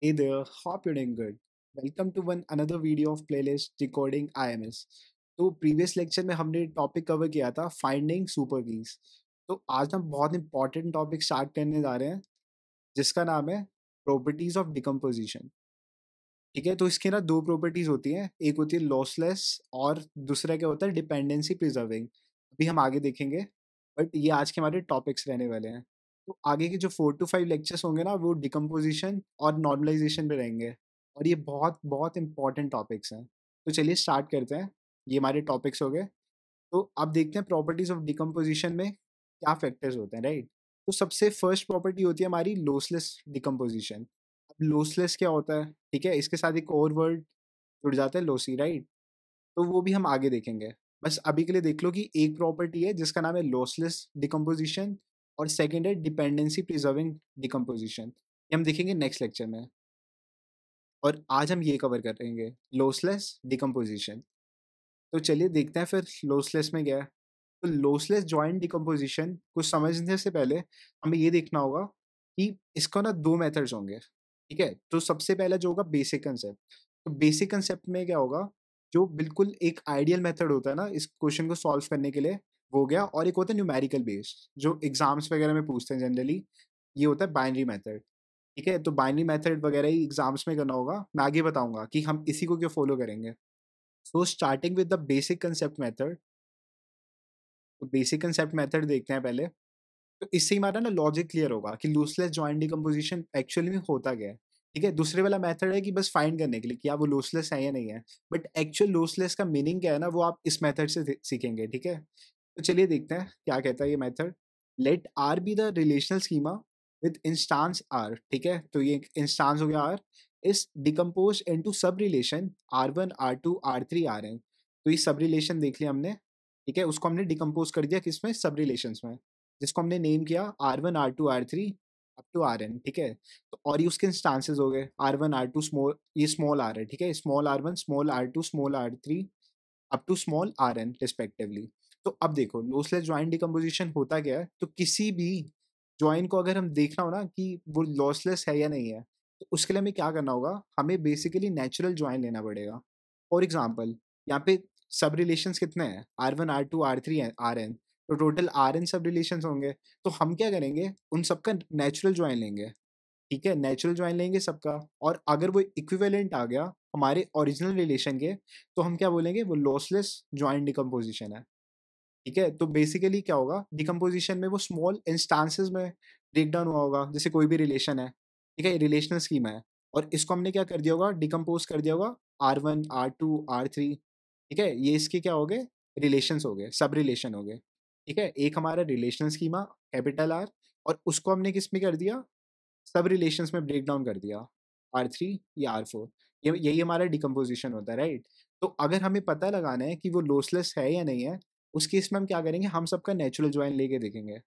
Hey there, hope you're doing good. Welcome to one another video of playlist Decoding IMS. तो previous lecture में हमने topic cover किया था finding super keys. तो आज हम बहुत इंपॉर्टेंट टॉपिक स्टार्ट करने जा रहे हैं जिसका नाम है प्रॉपर्टीज ऑफ डिकम्पोजिशन। ठीक है, तो इसकी ना दो प्रॉपर्टीज होती हैं, एक होती है लॉसलेस और दूसरा क्या होता है डिपेंडेंसी प्रिजर्विंग। अभी हम आगे देखेंगे, बट ये आज के हमारे टॉपिक्स रहने वाले हैं। तो आगे के जो 4 to 5 लेक्चर्स होंगे ना वो डिकम्पोजिशन और नॉर्मलाइजेशन पे रहेंगे, और ये बहुत बहुत इंपॉर्टेंट टॉपिक्स हैं। तो चलिए स्टार्ट करते हैं। ये हमारे टॉपिक्स हो गए। तो अब देखते हैं प्रॉपर्टीज ऑफ डिकम्पोजिशन में क्या फैक्टर्स होते हैं, राइट। तो सबसे फर्स्ट प्रॉपर्टी होती है हमारी लॉसलेस डिकम्पोजिशन। अब लॉसलेस क्या होता है, ठीक है, इसके साथ एक और वर्ड जुड़ जाता है लॉसी, राइट। तो वो भी हम आगे देखेंगे। बस अभी के लिए देख लो कि एक प्रॉपर्टी है जिसका नाम है लॉसलेस डिकम्पोजिशन और सेकेंड है डिपेंडेंसी प्रिजर्विंग डिकम्पोजिशन। ये हम देखेंगे नेक्स्ट लेक्चर में, और आज हम ये कवर करेंगे लॉसलेस डिकम्पोजिशन। तो चलिए देखते हैं फिर लॉसलेस में क्या है। तो लॉसलेस जॉइंट डिकम्पोजिशन को समझने से पहले हमें ये देखना होगा कि इसका ना दो मेथड्स होंगे। ठीक है, तो सबसे पहला जो होगा बेसिक कंसेप्ट। तो बेसिक कंसेप्ट में क्या होगा, जो बिल्कुल एक आइडियल मेथड होता है ना इस क्वेश्चन को सॉल्व करने के लिए, वो हो गया। और एक होता है न्यूमेरिकल बेस्ड, जो एग्जाम्स वगैरह में पूछते हैं जनरली, ये होता है बाइनरी मेथड। ठीक है, तो बाइनरी मेथड वगैरह ही एग्जाम्स में करना होगा। मैं आगे बताऊंगा कि हम इसी को क्यों फॉलो करेंगे। So starting with the basic concept method. तो बेसिक कंसेप्ट मेथड देखते हैं पहले। तो इससे हमारा ना लॉजिक क्लियर होगा कि लूसलेस जॉइंट डिकम्पोजिशन एक्चुअली में होता क्या है। ठीक है, दूसरे वाला मेथड है कि बस फाइंड करने के लिए कि आप वो लूसलेस है या नहीं है, बट एक्चुअल लूसलेस का मीनिंग क्या है ना वो आप इस मेथड से सीखेंगे। ठीक है, तो चलिए देखते हैं क्या कहता है ये method. Let R be the relational schema with instance R. ठीक है, तो ये इंस्टांस हो गया R, is decompose into sub relation R1 R2 R3 Rn। तो ये सब रिलेशन देख लिया हमने। ठीक है, उसको हमने डिकम्पोज कर दिया किसमें, सब रिलेशंस में, जिसको हमने नेम किया R1 R2 R3 up to Rn। ठीक है, तो और ये उसके इंस्टांसेस हो गए R1 R2 स्मॉल, ये स्मॉल आर है, ठीक है, small R1 small R2 small R3 up to small Rn respectively. तो अब देखो लॉसलेस जॉइंट डिकम्पोजिशन होता क्या है। तो किसी भी जॉइंट को अगर हम देखना हो ना कि वो लॉसलेस है या नहीं है, तो उसके लिए हमें क्या करना होगा, हमें बेसिकली नेचुरल जॉइन लेना पड़ेगा। फॉर एग्जाम्पल, यहाँ पे सब रिलेशंस कितने हैं, R1 R2 R3 Rn, तो टोटल Rn सब रिलेशंस होंगे। तो हम क्या करेंगे, उन सबका नेचुरल जॉइन लेंगे। ठीक है, नेचुरल जॉइन लेंगे सबका, और अगर वो इक्विवेलेंट आ गया हमारे ओरिजिनल रिलेशन के, तो हम क्या बोलेंगे, वो लॉसलेस जॉइंट डिकम्पोजिशन है। ठीक है, तो बेसिकली क्या होगा, डिकम्पोजिशन में वो स्मॉल इंस्टांसेस में ब्रेक डाउन हुआ होगा, जैसे कोई भी रिलेशन है। ठीक है, रिलेशनल स्कीमा है, और इसको हमने क्या कर दिया होगा, डिकम्पोज कर दिया होगा R1 R2 R3। ठीक है, ये इसके क्या हो गए, रिलेशंस हो गए, सब रिलेशन हो गए। ठीक है, एक हमारा रिलेशनल स्कीमा कैपिटल आर, और उसको हमने किस में कर दिया, सब रिलेशंस में ब्रेक डाउन कर दिया, R3 या R4। ये यही हमारा डिकम्पोजिशन होता है, राइट। तो अगर हमें पता लगाना है कि वो लॉसलेस है या नहीं है, उस केस में हम क्या करेंगे, हम सबका नेचुरल जॉइन लेके देखेंगे।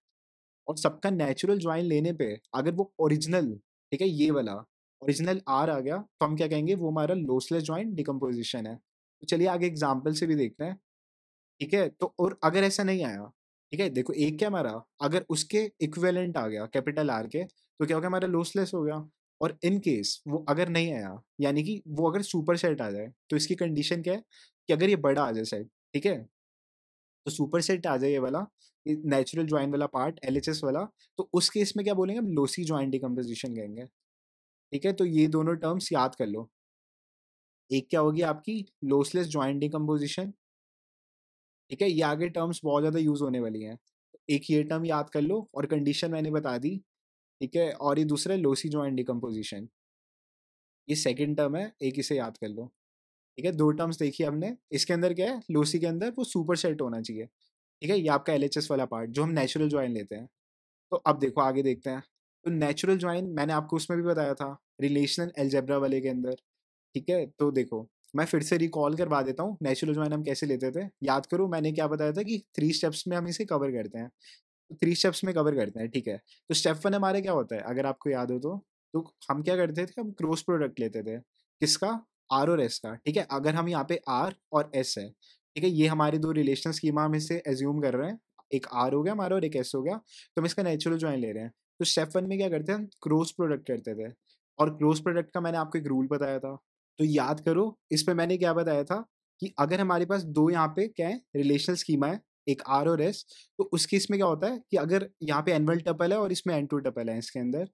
और सबका नेचुरल जॉइन लेने पे अगर वो ओरिजिनल, ठीक है, ये वाला ओरिजिनल आर आ गया, तो हम क्या कहेंगे, वो हमारा लॉसलेस जॉइन डिकम्पोजिशन है। तो चलिए आगे एग्जाम्पल से भी देखते हैं। ठीक है, तो और अगर ऐसा नहीं आया, ठीक है, देखो एक क्या हमारा, अगर उसके इक्विवेलेंट आ गया कैपिटल आर के, तो क्या हो गया, हमारा लॉसलेस हो गया। और इन केस वो अगर नहीं आया, यानी कि वो अगर सुपर सेट आ जाए, तो इसकी कंडीशन क्या है कि अगर ये बड़ा आ जाए सेट, ठीक है, तो सुपर सेट आ जाए ये वाला, नेचुरल ज्वाइन वाला पार्ट एलएचएस वाला, तो उस केस में क्या बोलेंगे, हम लोसी ज्वाइन डिकम्पोजिशन कहेंगे। ठीक है, तो ये दोनों टर्म्स याद कर लो। एक क्या होगी आपकी लॉसलेस ज्वाइन डिकम्पोजिशन। ठीक है, ये आगे टर्म्स बहुत ज़्यादा यूज़ होने वाली हैं। एक ये टर्म याद कर लो, और कंडीशन मैंने बता दी। ठीक है, और ये दूसरा है लोसी जॉइंट डिकम्पोजिशन, ये सेकंड टर्म है, एक इसे याद कर लो। ठीक है, 2 टर्म्स देखी हमने, इसके अंदर क्या है, लोसी के अंदर वो सुपर सेट होना चाहिए। ठीक है, ये आपका एलएचएस वाला पार्ट जो हम नेचुरल जॉइन लेते हैं। तो अब देखो आगे देखते हैं। तो नेचुरल जॉइन मैंने आपको उसमें भी बताया था, रिलेशनल अलजेब्रा वाले के अंदर। ठीक है, तो देखो मैं फिर से रिकॉल करवा देता हूँ, नेचुरल जॉइन हम कैसे लेते थे, याद करो मैंने क्या बताया था कि 3 स्टेप्स में हम इसे कवर करते हैं। तो 3 स्टेप्स में कवर करते हैं, ठीक है। तो स्टेप 1 हमारा क्या होता है, अगर आपको याद हो तो हम क्या करते थे, हम क्रॉस प्रोडक्ट लेते थे। किसका, आर और एस का। ठीक है, अगर हम यहाँ पे आर और एस है, ठीक है, ये हमारे 2 रिलेशन स्कीमा हम इसे एज्यूम कर रहे हैं, एक आर हो गया हमारा और एक एस हो गया, तो हम इसका नेचुरल जॉइन ले रहे हैं। तो स्टेप 1 में क्या करते हैं, हम क्रॉस प्रोडक्ट करते थे। और क्रॉस प्रोडक्ट का मैंने आपको एक रूल बताया था। तो याद करो, इसमें मैंने क्या बताया था कि अगर हमारे पास 2 यहाँ पे क्या है रिलेशनल स्कीमा है, एक आर और एस, तो उस केस में क्या होता है कि अगर यहाँ पे n1 टपल है और इसमें n2 टपल है इसके अंदर,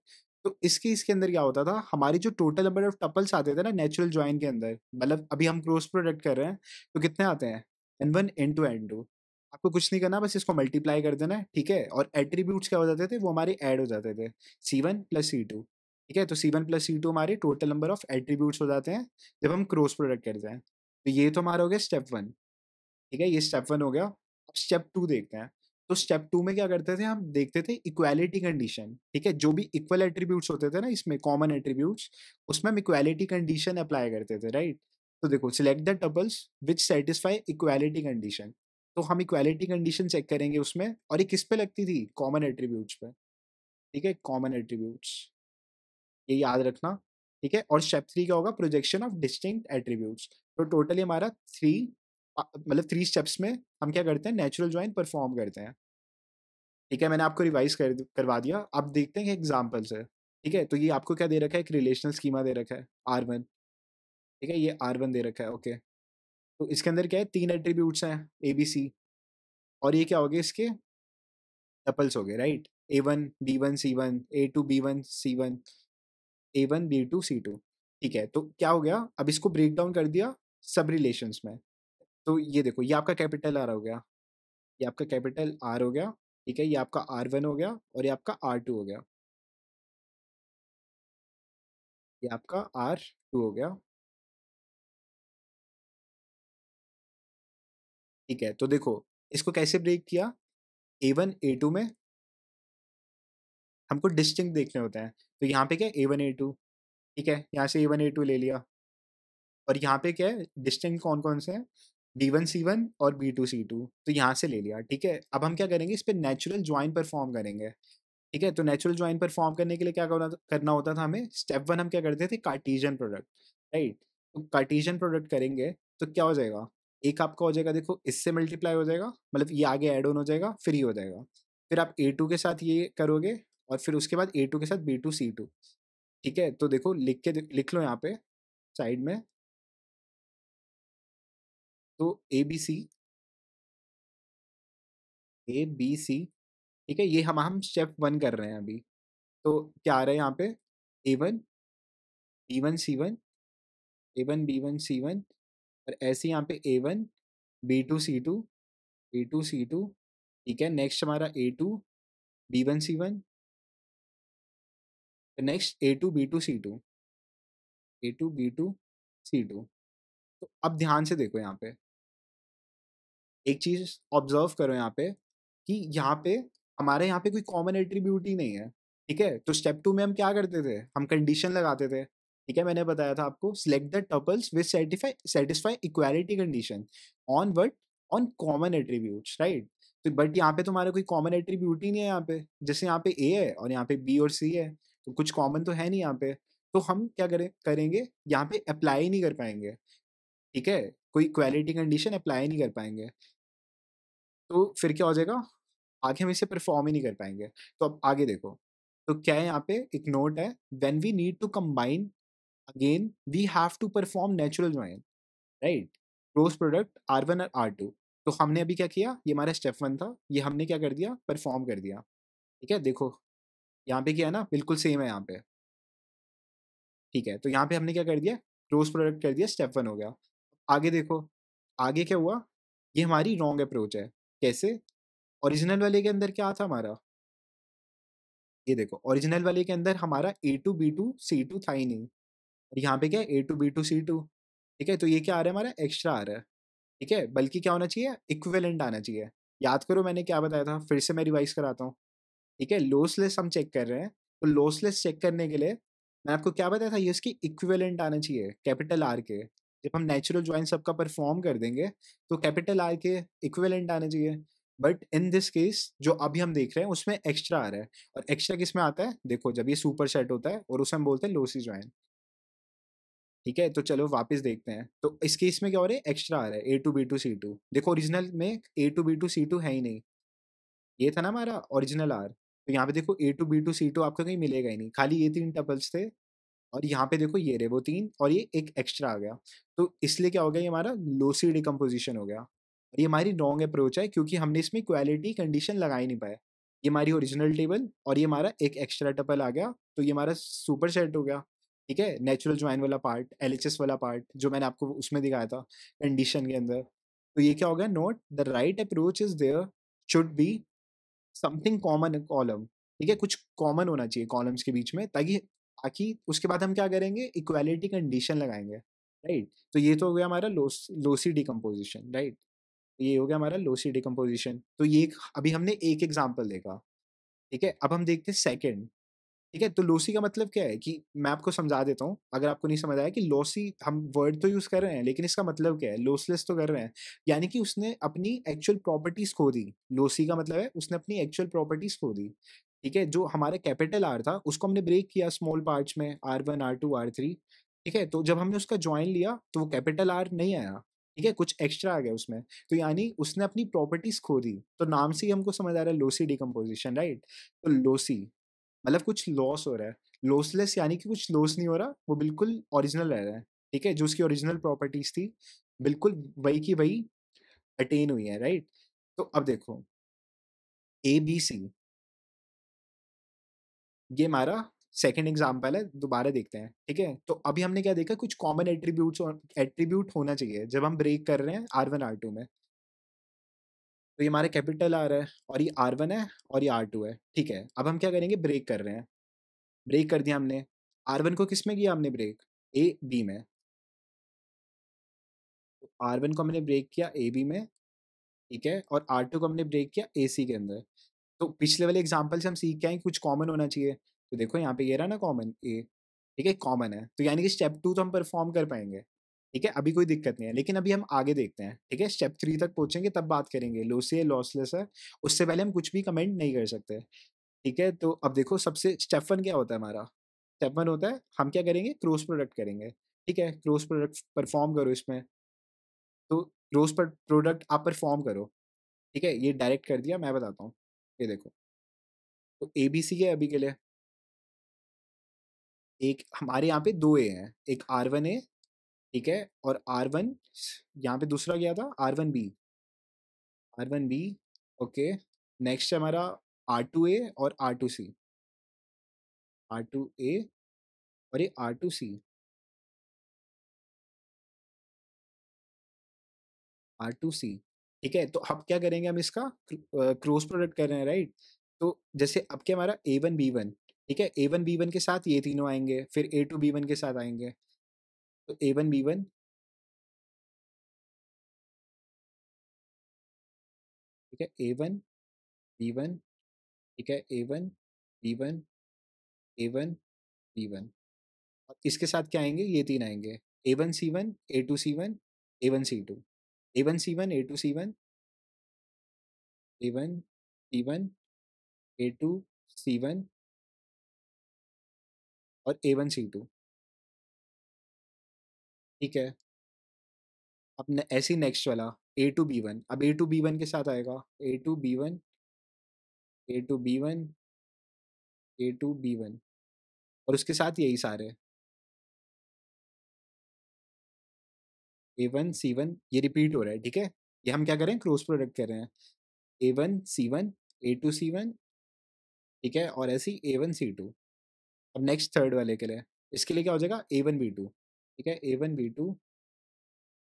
तो इस केस के अंदर क्या होता था, हमारी जो टोटल नंबर ऑफ टपल्स आते थे ना नेचुरल जॉइन के अंदर, मतलब अभी हम क्रॉस प्रोडक्ट कर रहे हैं, तो कितने आते हैं? n1 n2 n2। आपको कुछ नहीं करना, बस इसको मल्टीप्लाई कर देना है, ठीक है? और एट्रीब्यूट्स क्या हो जाते थे, वो हमारे ऐड हो जाते थे, C1 प्लस C2। ठीक है? तो C1 प्लस C2 हमारे टोटल नंबर ऑफ एट्रीब्यूट्स हो जाते हैं जब हम क्रॉस प्रोडक्ट करते हैं। तो ये तो हमारा हो गया स्टेप 1। ठीक है? ये स्टेप 1 हो गया। अब स्टेप 2 देखते हैं। तो स्टेप 2 में क्या करते थे, हम देखते थे इक्वालिटी कंडीशन। ठीक है? जो भी इक्वल एट्रीब्यूट्स होते थे ना इसमें, कॉमन एट्रीब्यूट्स, उसमें हम इक्वालिटी कंडीशन अप्लाई करते थे, राइट? तो देखो, select the tuples which satisfy equality condition. तो हम इक्वालिटी कंडीशन चेक करेंगे उसमें, और ये किस पे लगती थी? कॉमन एट्रीब्यूट्स पे। ठीक है? कॉमन एट्रीब्यूट्स, ये याद रखना। ठीक है? और स्टेप 3 क्या होगा? Projection of distinct attributes. तो टोटली हमारा 3 मतलब 3 स्टेप्स में हम क्या करते हैं, नेचुरल जॉइन परफॉर्म करते हैं। ठीक है? मैंने आपको रिवाइज करवा दिया। अब देखते हैं एग्जाम्पल से। ठीक है? तो ये आपको क्या दे रखा है, एक रिलेशनल स्कीमा दे रखा है R1। ठीक है? ये R1 दे रखा है, ओके। तो इसके अंदर क्या है, 3 एट्रीब्यूट्स हैं ABC, और ये क्या हो गए, इसके टपल्स हो गए, right? A1 B1 C1, A2 B1 C1, A1 B2 C2। ठीक है? तो क्या हो गया, अब इसको ब्रेक डाउन कर दिया सब रिलेशंस में। तो ये देखो, ये आपका कैपिटल आर हो गया, ये आपका कैपिटल आर हो गया। ठीक है? ये आपका R1 हो गया, और ये आपका R2 हो गया, ये आपका R2 हो गया। ठीक है? तो देखो, इसको कैसे ब्रेक किया, A1 A2 में हमको डिस्टिंक्ट देखने होते हैं। तो यहाँ पे क्या है, A1 A2। ठीक है? यहाँ से A1 A2 ले लिया, और यहाँ पे क्या है, डिस्टिंक्ट कौन-कौन से हैं, B1 C1 और B2 C2, तो यहाँ से ले लिया। ठीक है? अब हम क्या करेंगे, इस पे नेचुरल जॉइन परफॉर्म करेंगे। ठीक है? तो नेचुरल जॉइन परफॉर्म करने के लिए क्या करना होता था हमें, स्टेप 1 हम क्या करते थे, कार्टेशियन प्रोडक्ट, राइट? तो कार्टेशियन प्रोडक्ट करेंगे तो क्या हो जाएगा, एक आपका हो जाएगा, देखो इससे मल्टीप्लाई हो जाएगा, मतलब ये आगे ऐड ऑन हो जाएगा, फिर ये हो जाएगा। फिर आप A2 के साथ ये करोगे, और फिर उसके बाद A2 के साथ B2 C2। ठीक है? तो देखो, लिख लो यहाँ पे साइड में। तो A B C, ठीक है? ये हम स्टेप 1 कर रहे हैं अभी। तो क्या आ रहा है यहाँ पे, A1 B1 C1, A1 B1 C1, और ऐसे ही यहाँ पे A1 B2 C2, B2 C2। ठीक है? नेक्स्ट हमारा A2 B1 C1, next A2 B2 C2, A2 B2 C2। तो अब ध्यान से देखो यहाँ पे, एक चीज ऑब्जर्व करो यहाँ पे, कि यहाँ पे हमारे यहाँ पे कोई कॉमन एट्रीब्यूट ही नहीं है। ठीक है? तो स्टेप 2 में हम क्या करते थे, हम कंडीशन लगाते थे। ठीक है? मैंने बताया था आपको, select the tuples which satisfy equality condition on what, on common attributes, right? तो बट यहाँ पे तुम्हारा कोई कॉमन एट्रीब्यूट ही नहीं है यहाँ पे, जैसे यहाँ पे A है और यहाँ पे B और C है, तो कुछ कॉमन तो है नहीं यहाँ पे। तो हम क्या करेंगे, यहाँ पे अप्लाई ही नहीं कर पाएंगे। ठीक है? कोई इक्वालिटी कंडीशन अप्लाई नहीं कर पाएंगे। तो फिर क्या हो जाएगा, आगे हम इसे परफॉर्म ही नहीं कर पाएँगे। तो अब आगे देखो, तो क्या है यहाँ पे, एक नोट है, when we need to combine again we have to perform natural join, right? Cross product R1 और R2। तो हमने अभी क्या किया, ये हमारा स्टेप 1 था, ये हमने क्या कर दिया, परफॉर्म कर दिया। ठीक है? देखो, यहाँ पे क्या है ना, बिल्कुल सेम है यहाँ पे। ठीक है? तो यहाँ पे हमने क्या कर दिया, क्रॉस प्रोडक्ट कर दिया, स्टेप 1 हो गया। आगे देखो, आगे क्या हुआ, ये हमारी रॉन्ग अप्रोच है। कैसे? ओरिजिनल वाले के अंदर क्या था हमारा, ये देखो, ओरिजिनल वाले के अंदर हमारा A2 B2 C2 था ही नहीं, और यहाँ पे क्या है, A2 B2 C2। ठीक है? तो ये क्या आ रहा है, हमारा एक्स्ट्रा आ रहा है। ठीक है? बल्कि क्या होना चाहिए, इक्विवेलेंट आना चाहिए। याद करो मैंने क्या बताया था, फिर से मैं रिवाइज कराता हूँ। ठीक है? लॉसलेस हम चेक कर रहे हैं, तो लॉसलेस चेक करने के लिए मैं आपको क्या बताया था, ये इसकी इक्विवेलेंट आना चाहिए कैपिटल आर के। जब हम नेचुरल जॉइन सबका परफॉर्म कर देंगे, तो कैपिटल आर के इक्विवेलेंट आना चाहिए। बट इन दिस केस जो अभी हम देख रहे हैं, उसमें एक्स्ट्रा आ रहा है। और एक्स्ट्रा किस में आता है, देखो, जब ये सुपर सेट होता है, और उसे हम बोलते हैं लोसी जॉइन। ठीक है? तो चलो वापस देखते हैं। तो इस केस में क्या हो रहा है, एक्स्ट्रा आ रहा है A2 B2 C2। देखो, ओरिजिनल में A2 B2 C2 है ही नहीं। ये था ना हमारा ओरिजिनल आर। तो यहाँ पे देखो, A2 B2 C2 आपको कहीं मिलेगा ही नहीं, खाली ये 3 टपल्स थे। और यहाँ पे देखो ये रहे वो 3 और ये एक एक्स्ट्रा आ गया। तो इसलिए क्या हो गया, ये हमारा लोसी डिकम्पोज़िशन हो गया। और ये हमारी रॉन्ग अप्रोच है क्योंकि हमने इसमें इक्वालिटी कंडीशन लगा ही नहीं पाया। ये हमारी ओरिजिनल टेबल और ये हमारा एक एक्स्ट्रा टपल आ गया, तो ये हमारा सुपर सेट हो गया। ठीक है? नेचुरल जॉइन वाला पार्ट, एलएचएस वाला पार्ट जो मैंने आपको उसमें दिखाया था कंडीशन के अंदर। तो ये क्या हो गया, note the right approach is there should be something common column. ठीक है, कुछ कॉमन होना चाहिए कॉलम्स के बीच में, ताकि ताकि उसके बाद हम क्या करेंगे, इक्वालिटी कंडीशन लगाएंगे, राइट। तो ये तो हो गया हमारा लोसी डिकम्पोजिशन, राइट। ये हो गया हमारा लोसी डिकम्पोजिशन। तो ये अभी हमने एक एग्जाम्पल देखा। ठीक है, अब हम देखते हैं सेकंड। ठीक है, तो लोसी का मतलब क्या है कि मैं आपको समझा देता हूँ, अगर आपको नहीं समझ आया कि लोसी हम वर्ड तो यूज कर रहे हैं लेकिन इसका मतलब क्या है, लॉसलेस तो कर रहे हैं। यानी कि उसने अपनी एक्चुअल प्रॉपर्टीज खो दी। लोसी का मतलब है उसने अपनी एक्चुअल प्रॉपर्टीज खो दी। ठीक है, जो हमारा कैपिटल आर था उसको हमने ब्रेक किया स्मॉल पार्ट्स में, R1 R2 R3। ठीक है, तो जब हमने उसका ज्वाइन लिया तो वो कैपिटल आर नहीं आया। ठीक है, कुछ एक्स्ट्रा आ गया उसमें। तो यानी उसने अपनी प्रॉपर्टीज खो दी। तो नाम से ही हमको समझ आ रहा है लोसी डिकम्पोजिशन, राइट। तो लोसी मतलब कुछ लॉस हो रहा है। लॉसलेस यानी कि कुछ लॉस नहीं हो रहा, वो बिल्कुल ओरिजिनल रह रहा है। ठीक है, जो उसकी ओरिजिनल प्रॉपर्टीज थी बिल्कुल वही की वही अटेन हुई है, राइट। तो अब देखो ABC, ये हमारा सेकंड एग्जाम्पल है, दोबारा देखते हैं। ठीक है, तो अभी हमने क्या देखा, कुछ कॉमन एट्रीब्यूट्स और एट्रीब्यूट होना चाहिए जब हम ब्रेक कर रहे हैं R1 R2 में। तो ये हमारा कैपिटल आर है और ये R1 है और ये R2 है। ठीक है, अब हम क्या करेंगे, ब्रेक कर रहे हैं। ब्रेक कर दिया हमने। R1 को किस में किया हमने ब्रेक, A B में। R1 को हमने ब्रेक किया AB में। ठीक है, और R2 को हमने ब्रेक किया AC के अंदर। तो पिछले वाले एग्जाम्पल से हम सीख के आए कुछ कॉमन होना चाहिए। तो देखो यहाँ पे ये रहा ना कॉमन A। ठीक है, कॉमन है, तो यानी कि स्टेप 2 तो हम परफॉर्म कर पाएंगे। ठीक है, अभी कोई दिक्कत नहीं है, लेकिन अभी हम आगे देखते हैं। ठीक है, स्टेप 3 तक पहुंचेंगे तब बात करेंगे लॉसी है लॉसलेस है। उससे पहले हम कुछ भी कमेंट नहीं कर सकते। ठीक है, तो अब देखो सबसे स्टेप 1 क्या होता है हमारा। स्टेप 1 होता है हम क्या करेंगे, क्रॉस प्रोडक्ट करेंगे। ठीक है, क्रॉस प्रोडक्ट परफॉर्म करो इसमें। तो क्रॉस प्रोडक्ट आप परफॉर्म करो। ठीक है, ये डायरेक्ट कर दिया, मैं बताता हूँ। ये देखो, तो ABC के अभी के लिए एक हमारे यहाँ पे 2 A हैं, एक R1A। ठीक है, और R1 यहाँ पे दूसरा क्या था, R1B। R1B, okay. नेक्स्ट है हमारा R2A और R2C। R2A और ये R2C। R2C। ठीक है, तो अब क्या करेंगे हम इसका क्रॉस प्रोडक्ट कर रहे हैं, राइट। तो जैसे अब क्या हमारा A1 B1। ठीक है, A1 B1 के साथ ये तीनों आएंगे, फिर A2 B1 के साथ आएंगे। तो A1 B1। ठीक है, A1 B1। ठीक है, A1 B1 A1 B1। और इसके साथ क्या आएंगे, ये तीन आएंगे, A1 C1 A2 C1 A1 C2। A1 C1 A2 C1 A1 C1 A2 C1 और A1 C2। ठीक है, अब ऐसे ही नेक्स्ट वाला A2 B1। अब A2 B1 के साथ आएगा A2 B1 A2 B1 A2 B1। और उसके साथ यही सारे A1 C1, ये रिपीट हो रहा है। ठीक है, ये हम क्या कर रहे हैं, क्रॉस प्रोडक्ट कर रहे हैं। A1 C1 A2 C1। ठीक है, और ऐसे ही A1 C2। अब नेक्स्ट थर्ड वाले के लिए, इसके लिए क्या हो जाएगा, A1 B2। ठीक है, A1 B2,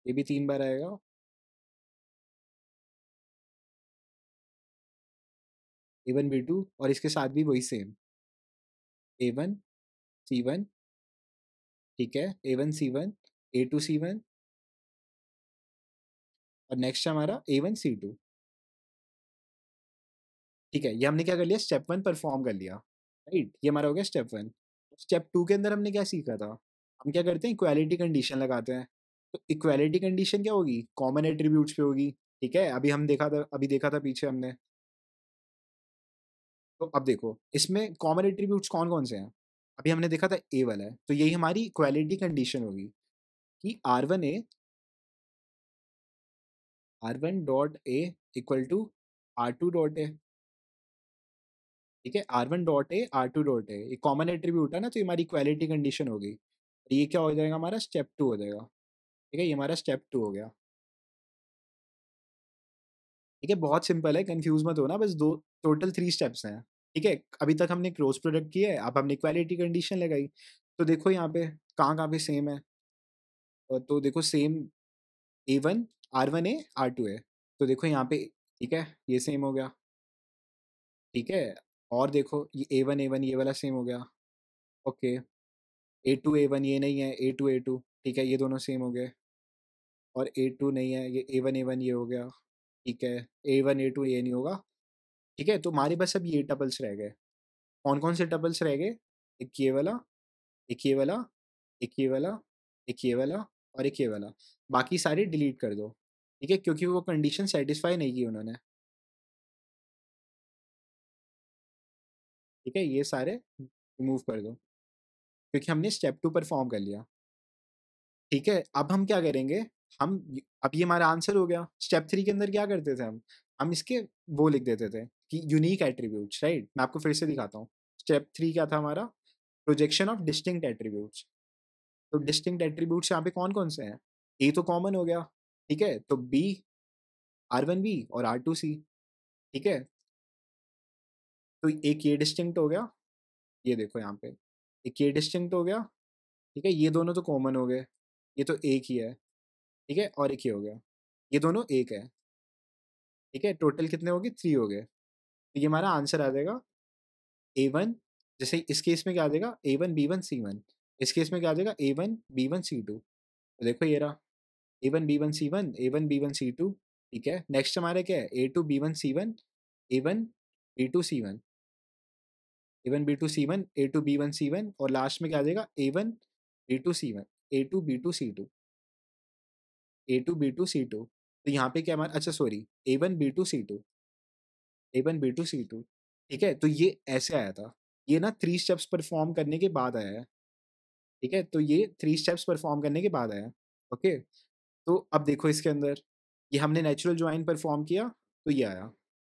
ये भी 3 बार आएगा। A1 B2 और इसके साथ भी वही सेम A1 C1। ठीक है, A1 C1 A2 C1। और नेक्स्ट हमारा A1 C2। ठीक है, ये हमने क्या कर लिया, स्टेप 1 परफॉर्म कर लिया, राइट। ये हमारा हो गया स्टेप 1। स्टेप 2 के अंदर हमने क्या सीखा था, हम क्या करते हैं, इक्वालिटी कंडीशन लगाते हैं। तो इक्वालिटी कंडीशन क्या होगी, कॉमन एट्रीब्यूट्स पे होगी। ठीक है, अभी देखा था पीछे हमने। तो अब देखो इसमें कॉमन एट्रीब्यूट्स कौन कौन से हैं। अभी हमने देखा था ए वाला है, तो यही हमारी इक्वालिटी कंडीशन होगी कि R1 dot A equal to R2 dot A. ठीक है, R1 डॉट ए, R2 डॉट ए, ये कॉमन एट्रीब्यूट है ना, तो ये हमारी इक्वालिटी कंडीशन हो गई। ये क्या हो जाएगा हमारा स्टेप 2 हो जाएगा। ठीक है, ये हमारा स्टेप 2 हो गया। ठीक है, बहुत सिंपल है, कंफ्यूज मत होना, बस दो, टोटल 3 स्टेप्स हैं। ठीक है, अभी तक हमने क्रॉस प्रोडक्ट किया है, अब हमने इक्वालिटी कंडीशन लगाई। तो देखो यहाँ पे कहाँ-कहाँ पे सेम है। तो देखो सेम A1 R1 है, R2 है। तो देखो यहाँ पे ठीक है, ये सेम हो गया। ठीक है, और देखो ये A1 ये वाला सेम हो गया। ओके, A2 A1 ये नहीं है, A2 A2 ठीक है, ये दोनों सेम हो गए। और A2 नहीं है, ये A1 ये हो गया। ठीक है, A1 A2 ये नहीं होगा। ठीक है, तो हमारे पास अब ये टपल्स रह गए। कौन-कौन से टपल्स रह गए? एक ये वाला, एक ये वाला, एक ये वाला, एक ये वाला और एक ये वाला। बाकी सारे डिलीट कर दो। ठीक है, क्योंकि वो कंडीशन सैटिस्फाई नहीं की उन्होंने। ठीक है, ये सारे रिमूव कर दो, क्योंकि हमने स्टेप 2 परफॉर्म कर लिया। ठीक है, अब हम क्या करेंगे, अब ये हमारा आंसर हो गया। स्टेप 3 के अंदर क्या करते थे हम इसके वो लिख देते थे कि यूनिक एट्रीब्यूट्स, राइट? मैं आपको फिर से दिखाता हूँ। स्टेप 3 क्या था हमारा? Projection of distinct attributes. तो डिस्टिंक्ट एट्रीब्यूट्स यहाँ पे कौन-कौन से हैं? ए तो कॉमन हो गया, ठीक है? तो बी, R1B और R2C, ठीक है? तो एक ये डिस्टिंक्ट हो गया, ये देखो यहाँ पे। एक ये डिस्टिंक्ट हो गया, ठीक है? ये दोनों तो कॉमन हो गए, ये तो एक ही है, ठीक है? और एक ये हो गया, ये दोनों एक है, ठीक है? टोटल कितने हो गए? 3 हो गए। तो ये हमारा आंसर आ जाएगा A1, जैसे इस केस में क्या आ जाएगा A1 B1 C1, इस केस में क्या आ जाएगा A1 B1 C2। तो देखो ये रहा A1 B1 C1, A1 B1 C2, ठीक है? नेक्स्ट हमारा क्या है A2 B1 C1, A1 B2 C1, A1 B2 C1, A2 B1 C1 और लास्ट में क्या आ जाएगा A1 B2 C1, A2 B2 C2, A2 B2 C2। तो यहाँ पे क्या हमारा अच्छा sorry A1 B2 C2, A1 B2 C2, ठीक है? तो ये ऐसे आया था। ये ना 3 स्टेप्स परफॉर्म करने के बाद आया है। ठीक है? तो ये 3 स्टेप्स परफॉर्म करने के बाद आया। ओके? तो अब देखो इसके अंदर, ये हमने नेचुरल जॉइन परफॉर्म किया, तो ये आया।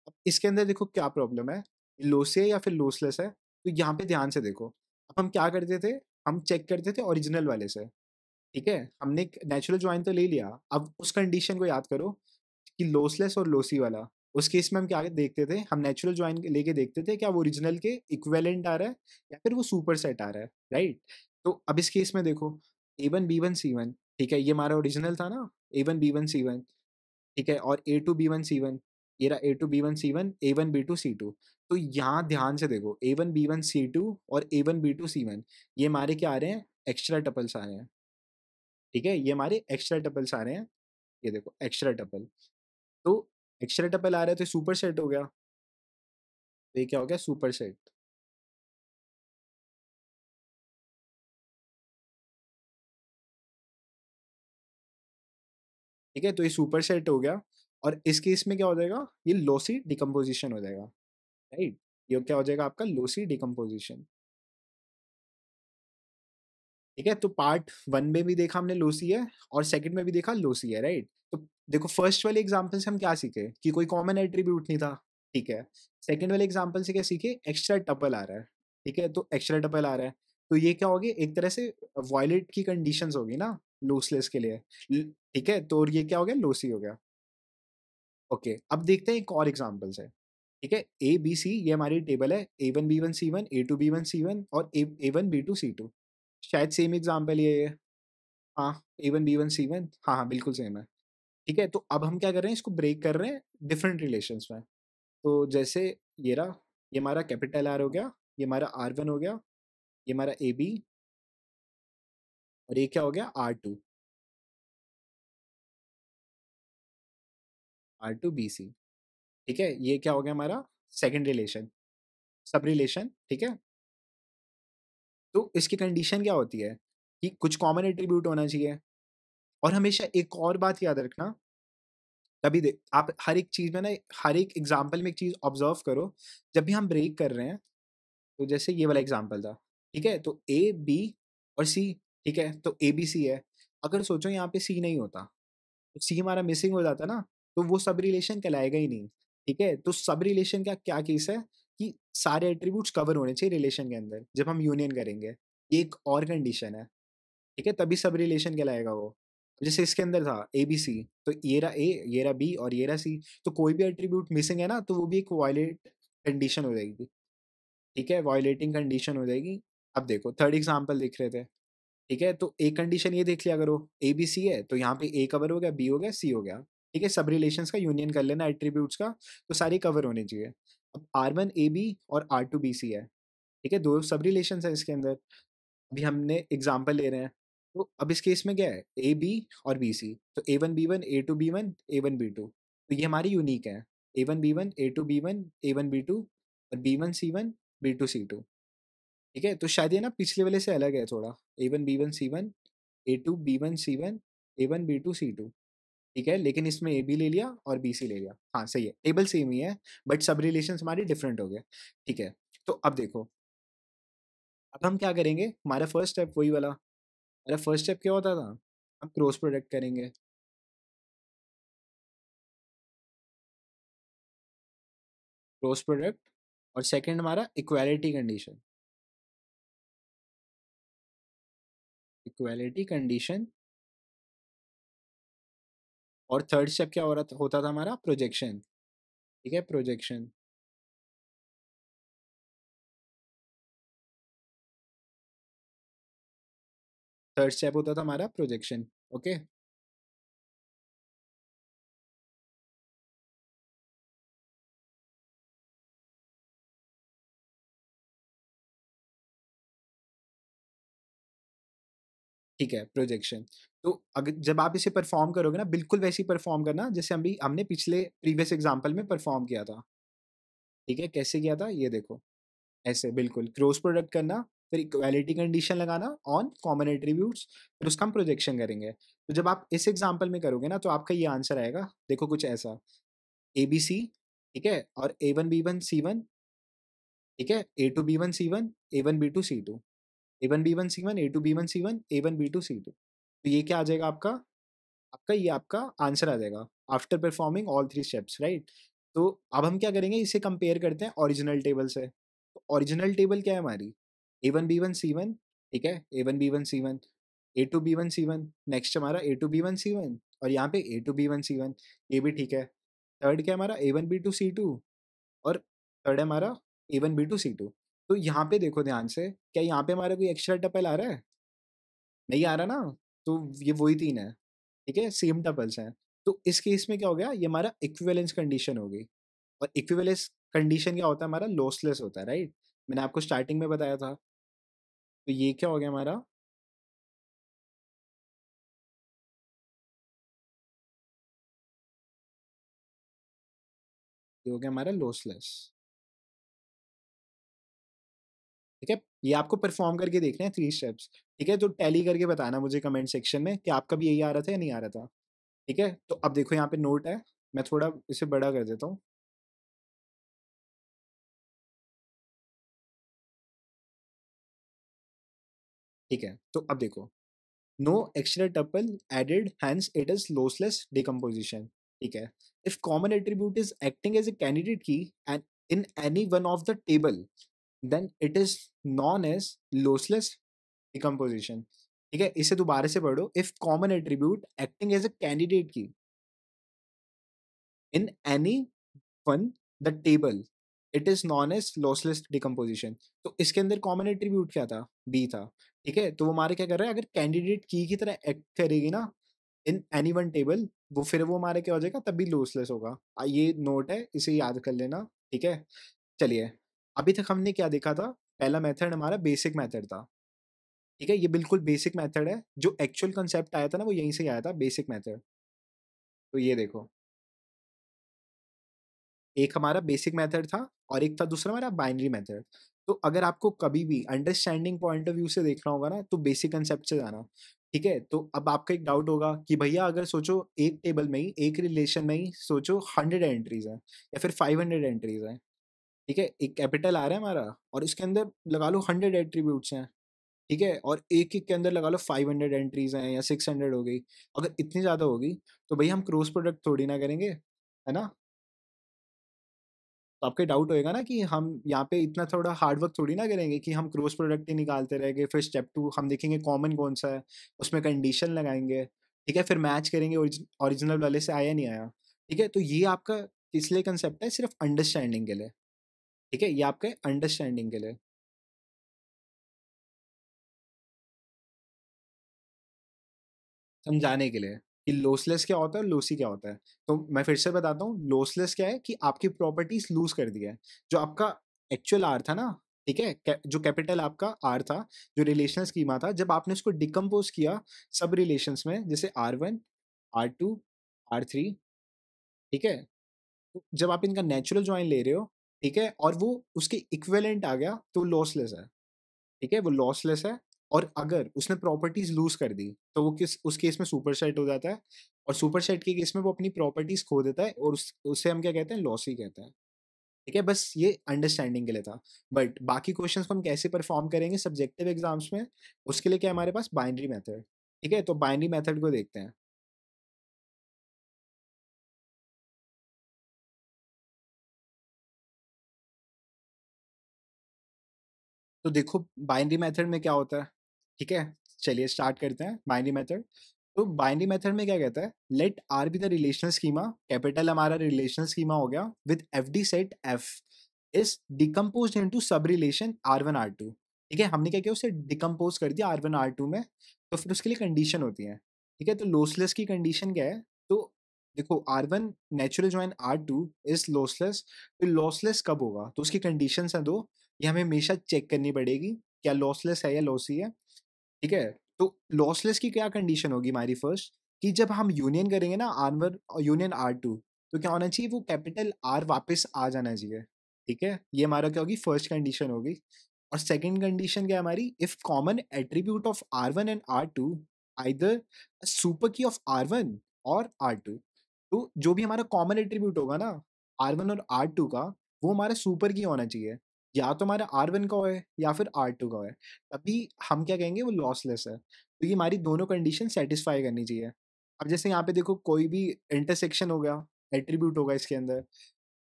अब इसके अंदर देखो क्या प्रॉब्लम है, लॉसी है या फिर लॉसलेस है? तो यहाँ पे ध्यान से देखो। अब हम क्या करते थे, हम चेक करते थे ओरिजिनल वाले से, ठीक है? हमने एक नेचुरल जॉइन तो ले लिया, अब उस कंडीशन को याद करो कि लॉसलेस और लॉसी वाला, उस केस में हम क्या देखते थे, हम नेचुरल जॉइन लेके देखते थे क्या वो ओरिजिनल के इक्विवेलेंट आ रहा है या फिर वो सुपर सेट आ रहा है, राइट? तो अब इस केस में देखो A1 B1 C1, ठीक है, ये हमारा ओरिजिनल था ना, A1 B1 C1, ठीक है, और A2 B1 C1, ये रहा A2 B1 C1, A1 B2 C2। तो यहाँ ध्यान से देखो A1 B1 C2 और A1 B2 C1, ये हमारे क्या आ रहे हैं, एक्स्ट्रा टपल्स आ रहे हैं। ठीक है, ये हमारे एक्स्ट्रा टपल्स आ रहे हैं, ये देखो एक्स्ट्रा टपल। तो एक्स्ट्रा टपल आ रहा है तो सुपर सेट हो गया, तो ये क्या हो गया सुपर सेट। ठीक है, तो ये सुपर सेट हो गया और इस केस में क्या हो जाएगा, ये लॉसी डिकम्पोजिशन हो जाएगा, राइट? ये क्या हो जाएगा आपका लॉसी डिकम्पोजिशन। ठीक है, तो पार्ट 1 में भी देखा हमने लॉसी है और सेकंड में भी देखा लॉसी है, राइट? तो देखो फर्स्ट वाले एग्जांपल से हम क्या सीखे कि कोई कॉमन एट्रीब्यूट नहीं था, ठीक है? सेकंड वाले एग्जांपल से क्या सीखे, एक्स्ट्रा टपल आ रहा है, ठीक है? तो एक्स्ट्रा टपल आ रहा है, तो ये क्या होगी, एक तरह से वॉयलेट की कंडीशंस होगी ना लॉसलेस के लिए। ठीक है, तो और ये क्या हो गया, लॉसी हो गया। ओके, अब देखते हैं एक और एग्जांपल्स है। ठीक है, ए बी सी ये हमारी टेबल है, A1 B1 C1, A2 B1 C1 और A1 B2 C2। शायद सेम एग्जांपल ये है। हाँ, A1 B1 C1, हाँ, हाँ, बिल्कुल सेम है। ठीक है, तो अब हम क्या कर रहे हैं, इसको ब्रेक कर रहे हैं डिफरेंट रिलेशंस में। तो जैसे ये रहा, ये हमारा कैपिटल आर हो गया, ये हमारा R1 हो गया, ये हमारा AB और ये क्या हो गया R2, R2BC। ठीक है, ये क्या हो गया हमारा सेकंड रिलेशन, सब रिलेशन, ठीक है? तो इसकी कंडीशन क्या होती है कि कुछ कॉमन एट्रीब्यूट होना चाहिए और हमेशा एक और बात याद रखना, तभी देख आप हर एक चीज़ में ना, हर एक एग्जांपल में एक चीज़ ऑब्जर्व करो, जब भी हम ब्रेक कर रहे हैं, तो जैसे ये वाला एग्जांपल था, ठीक है? तो ए, बी और सी, ठीक है? तो ए, बी, सी है। अगर सोचो यहाँ पे सी नहीं होता, तो सी हमारा मिसिंग हो जाता ना, तो वो सब रिलेशन कहलाएगा ही नहीं, ठीक है? तो सब रिलेशन का क्या केस है कि सारे एट्रीब्यूट्स कवर होने चाहिए रिलेशन के अंदर जब हम यूनियन करेंगे। ये एक और कंडीशन है, ठीक है? तभी सब रिलेशन कहलाएगा वो। जैसे इसके अंदर था एबीसी, तो ये रहा ए, ये रहा बी और ये रहा सी, तो कोई भी एट्रीब्यूट मिसिंग है ना, तो वो भी एक वायलेट कंडीशन हो जाएगी, ठीक है? वायलेटिंग कंडीशन हो जाएगी। अब देखो थर्ड एग्जांपल देख रहे थे, ठीक है? तो एक कंडीशन ये देख लिया करो, ए बी सी है, तो यहाँ पे ए कवर हो गया, बी हो गया, सी हो गया, ठीक है? सब रिलेशंस का यूनियन कर लेना एट्रीब्यूट्स का, तो सारे कवर होने चाहिए। अब R1 AB और R2 BC है, ठीक है? 2 सब रिलेशंस है इसके अंदर। अभी हमने एग्जांपल ले रहे हैं, तो अब इस केस में क्या है, ए बी और बी सी, तो A1 B1 A2 B1 A1 B2, तो ये हमारी यूनिक है। A1 B1 A2 B1 A1 B2 और B1 C1 B2 C2, ठीक है? तो शायद ये ना पिछले वाले से अलग है थोड़ा। A1 B1 C1 A2 B1 C1 A1 B2 C2, ठीक है? लेकिन इसमें ए बी ले लिया और बी सी ले लिया। हाँ, सही है, टेबल सेम ही है, बट सब रिलेशंस हमारे डिफरेंट हो गए, ठीक है? तो अब देखो, अब हम क्या करेंगे, हमारा फर्स्ट स्टेप वही वाला, हमारा फर्स्ट स्टेप क्या होता था, हम क्रॉस प्रोडक्ट करेंगे, क्रॉस प्रोडक्ट, और सेकंड हमारा इक्वालिटी कंडीशन, इक्वालिटी कंडीशन, और थर्ड स्टेप क्या हो रहा था, होता था हमारा प्रोजेक्शन, ठीक है? प्रोजेक्शन, थर्ड स्टेप होता था हमारा प्रोजेक्शन, ओके? ठीक है, प्रोजेक्शन। तो अगर जब आप इसे परफॉर्म करोगे ना, बिल्कुल वैसे ही परफॉर्म करना जैसे अभी हमने पिछले प्रीवियस एग्जांपल में परफॉर्म किया था, ठीक है? कैसे किया था ये देखो, ऐसे बिल्कुल क्रॉस प्रोडक्ट करना, फिर इक्वालिटी कंडीशन लगाना ऑन कॉमन एट्रीब्यूट्स, फिर उसका हम प्रोजेक्शन करेंगे। तो जब आप इस एग्जांपल में करोगे ना, तो आपका ये आंसर आएगा, देखो कुछ ऐसा, ए बी सी, ठीक है? और A1 B1 C1, ठीक है? A2 B1 C1 A1 B2 C2, A1 B1 C1 A2 B1 C1 A1 B2 C2, तो ये क्या आ जाएगा आपका, आपका ये आपका आंसर आ जाएगा after performing all three steps, right? तो अब हम क्या करेंगे, इसे कंपेयर करते हैं ओरिजिनल टेबल से। तो ओरिजिनल टेबल क्या है हमारी, A1 B1 C1, ठीक है? A1 B1 C1 A2 B1 C1, next हमारा A2 B1 C1, और यहाँ पे A2 B1 C1, ये भी ठीक है। थर्ड क्या है हमारा A1 B2 C2, और थर्ड है हमारा A1 B2 C2। तो यहाँ पे देखो ध्यान से, क्या यहाँ पे हमारा कोई एक्स्ट्रा टपल आ रहा है? नहीं आ रहा ना, तो ये वही तीन है, ठीक है? सेम टपल्स हैं। तो इस केस में क्या हो गया, ये हमारा इक्विवेलेंस कंडीशन हो गई, और इक्विवेलेंस कंडीशन क्या होता है, हमारा लॉसलेस होता है, राइट? मैंने आपको स्टार्टिंग में बताया था। तो ये क्या हो गया हमारा, ये हो गया हमारा लॉसलेस, ठीक है? ये आपको परफॉर्म करके देखना है 3 स्टेप्स, ठीक है? तो टैली करके बताना मुझे कमेंट सेक्शन में कि आपका भी यही आ रहा था या नहीं आ रहा था, ठीक है? तो अब देखो यहाँ पे नोट है, मैं थोड़ा इसे बड़ा कर देता हूँ, ठीक है? तो अब देखो, no extra tuple added, hence it is lossless decomposition, ठीक है? If common attribute is acting as a candidate key and in any one of the table, then it is known as lossless decomposition, ठीक है? इसे दोबारा से पढ़ो, if common attribute acting as a candidate key in any one the table, it is known as lossless decomposition. तो इसके अंदर common attribute क्या था, बी था, ठीक है? तो वो हमारे क्या कर रहा है, अगर कैंडिडेट की तरह एक्ट करेगी ना इन एनी वन टेबल, वो फिर वो हमारे क्या हो जाएगा, तभी लॉसलेस होगा। ये नोट है, इसे याद कर लेना, ठीक है? चलिए, अभी तक हमने क्या देखा था, पहला मेथड हमारा बेसिक मेथड था, ठीक है? ये बिल्कुल बेसिक मेथड है, जो एक्चुअल कंसेप्ट आया था ना, वो यहीं से आया था, बेसिक मेथड। तो ये देखो, एक हमारा बेसिक मेथड था और एक था दूसरा हमारा बाइनरी मेथड। तो अगर आपको कभी भी अंडरस्टैंडिंग पॉइंट ऑफ व्यू से देखना होगा ना, तो बेसिक कंसेप्ट से जाना, ठीक है? तो अब आपका एक डाउट होगा कि भैया अगर सोचो एक टेबल में ही, एक रिलेशन में ही सोचो 100 एंट्रीज हैं या फिर 500 एंट्रीज हैं, ठीक है? एक कैपिटल आ रहा है हमारा और उसके अंदर लगा लो 100 एट्रीब्यूट्स हैं, ठीक है? और एक-एक के अंदर लगा लो 500 एंट्रीज हैं या 600 हो गई। अगर इतनी ज़्यादा होगी, तो भैया हम क्रॉस प्रोडक्ट थोड़ी ना करेंगे, है ना? तो आपके डाउट होएगा ना कि हम यहाँ पे इतना थोड़ा हार्ड वर्क थोड़ी ना करेंगे कि हम क्रॉस प्रोडक्ट ही निकालते रहेंगे, फिर स्टेप 2 हम देखेंगे कॉमन कौन-सा है, उसमें कंडीशन लगाएँगे, ठीक है? फिर मैच करेंगे ओरिजिनल वाले से आया नहीं आया, ठीक है? तो ये आपका किस लिए कांसेप्ट है? सिर्फ़ अंडरस्टैंडिंग के लिए, ठीक है? ये आपके अंडरस्टैंडिंग के लिए, समझाने के लिए कि लॉसलेस क्या होता है और लॉसी क्या होता है। तो मैं फिर से बताता हूँ, लॉसलेस क्या है कि आपकी प्रॉपर्टीज़ लूज़ कर दी है। जो आपका एक्चुअल आर था ना, ठीक है? जो कैपिटल आपका आर था, जो रिलेशनल स्कीमा था, जब आपने उसको डिकम्पोज़ किया सब रिलेशंस में, जैसे R1, R2, R3, ठीक है? तो जब आप इनका नेचुरल जॉइन ले रहे हो, ठीक है? और वो उसके इक्विवेलेंट आ गया, तो लॉसलेस है। ठीक है? वो लॉसलेस है और अगर उसने प्रॉपर्टीज़ लूज़ कर दी, तो वो किस उस केस में सुपरसेट हो जाता है और सुपरसेट के केस में वो अपनी प्रॉपर्टीज़ खो देता है और उसे हम क्या कहते हैं? लॉसी कहते हैं। ठीक है? बस ये अंडरस्टैंडिंग के लिए था। बट बाकी क्वेश्चंस को हम कैसे परफ़ॉर्म करेंगे सब्जेक्टिव एग्ज़ाम्स में, उसके लिए क्या है हमारे पास बाइनरी मेथड। ठीक है? तो बाइनरी मेथड को देखते हैं। तो देखो बाइनरी मेथड में क्या होता है, ठीक है? चलिए स्टार्ट करते हैं बाइनरी मेथड। तो बाइनरी मेथड में क्या कहता है, let R be the relational schema, capital हमारा रिलेशनल स्कीमा हो गया with F D set F is decompose into sub relation R one R two. ठीक है, हमने क्या किया उसे डिकम्पोज कर दिया आर वन आर टू में, तो फिर उसके लिए कंडीशन होती है। ठीक है, तो लॉसलेस की कंडीशन क्या है, तो देखो R one natural join R two is lossless. तो लॉसलेस कब होगा, तो उसकी कंडीशन है दो, ये हमें हमेशा चेक करनी पड़ेगी, क्या लॉसलेस है या लॉसी है। ठीक है? तो लॉसलेस की क्या कंडीशन होगी हमारी फर्स्ट, कि जब हम यूनियन करेंगे ना R1 और यूनियन R2, तो क्या होना चाहिए, वो कैपिटल R वापस आ जाना चाहिए। ठीक है? ये हमारा क्या होगी, फर्स्ट कंडीशन होगी। और सेकंड कंडीशन क्या है हमारी, if common attribute of R1 and R2 either super key of R1 और R2। तो जो भी हमारा कॉमन एट्रीब्यूट होगा ना R1 और R2 का, वो हमारा सुपर की होना चाहिए। या तो हमारा R1 का होए या फिर R2 का होए, तभी हम क्या कहेंगे वो लॉसलेस है। तो ये हमारी दोनों कंडीशन सैटिस्फाई करनी चाहिए। अब जैसे यहाँ पे देखो कोई भी इंटरसेक्शन हो गया, एट्रीब्यूट होगा इसके अंदर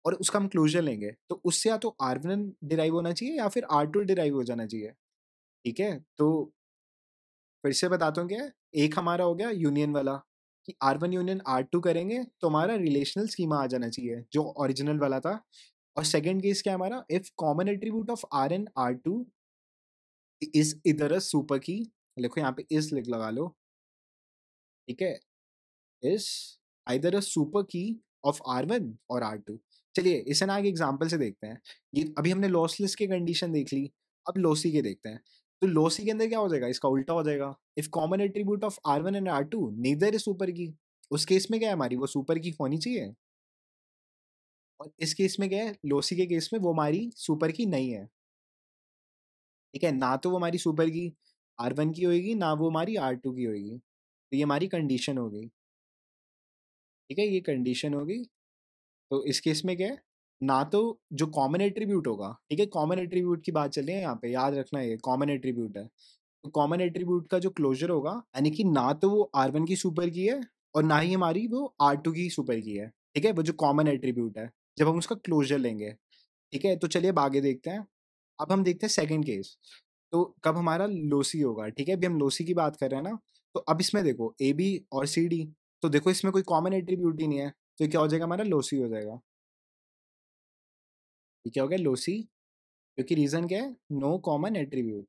और उसका हम क्लोज़र लेंगे, तो उससे या तो R1 डिराइव होना चाहिए या फिर R2 डिराइव हो जाना चाहिए। ठीक है? तो फिर से बताता हूँ क्या है, एक हमारा हो गया यूनियन वाला कि R1 यूनियन R2 करेंगे तो हमारा रिलेशनल स्कीमा आ जाना चाहिए, जो ओरिजिनल वाला था। और सेकंड केस क्या है हमारा, if common attribute of R and R2 is either a super की, लिखो यहाँ पे इज़ लिख लगा लो, ठीक है? Is either a super key of R1 और R2। चलिए इसे ना आगे एग्ज़ाम्पल से देखते हैं। ये अभी हमने लॉसलेस की कंडीशन देख ली, अब लॉसी के देखते हैं। तो लॉसी के अंदर क्या हो जाएगा, इसका उल्टा हो जाएगा। If common attribute of R1 and R2 neither is super की, उस केस में क्या है हमारी, वो सुपर की होनी चाहिए। और इस केस में क्या है, लॉसी के केस में वो हमारी सुपर की नहीं है। ठीक है? ना तो वो हमारी सुपर की R1 की होएगी, ना वो हमारी R2 की होएगी। तो ये हमारी कंडीशन हो गई। ठीक है? ये कंडीशन हो गई। तो इस केस में क्या है, ना तो जो कॉमन एट्रीब्यूट होगा, ठीक है? कॉमन एट्रीब्यूट की बात चल रही है यहाँ पे, याद रखना ये कॉमन एट्रीब्यूट है। तो कॉमन एट्रीब्यूट का जो क्लोज़र होगा, यानी कि ना तो वो R1 की सुपर की है और ना ही हमारी वो R2 की सुपर की है। ठीक है? वो जो कॉमन एट्रीब्यूट है, जब हम उसका क्लोज़र लेंगे। ठीक है? तो चलिए अब आगे देखते हैं। अब हम देखते हैं सेकंड केस। तो कब हमारा लोसी होगा, ठीक है? अभी हम लोसी की बात कर रहे हैं ना, तो अब इसमें देखो AB और CD, तो देखो इसमें कोई कॉमन एट्रीब्यूट ही नहीं है, तो ये क्या हो जाएगा, हमारा लोसी हो जाएगा। ये क्या हो गया, लोसी, क्योंकि रीज़न क्या है, नो कॉमन एट्रीब्यूट।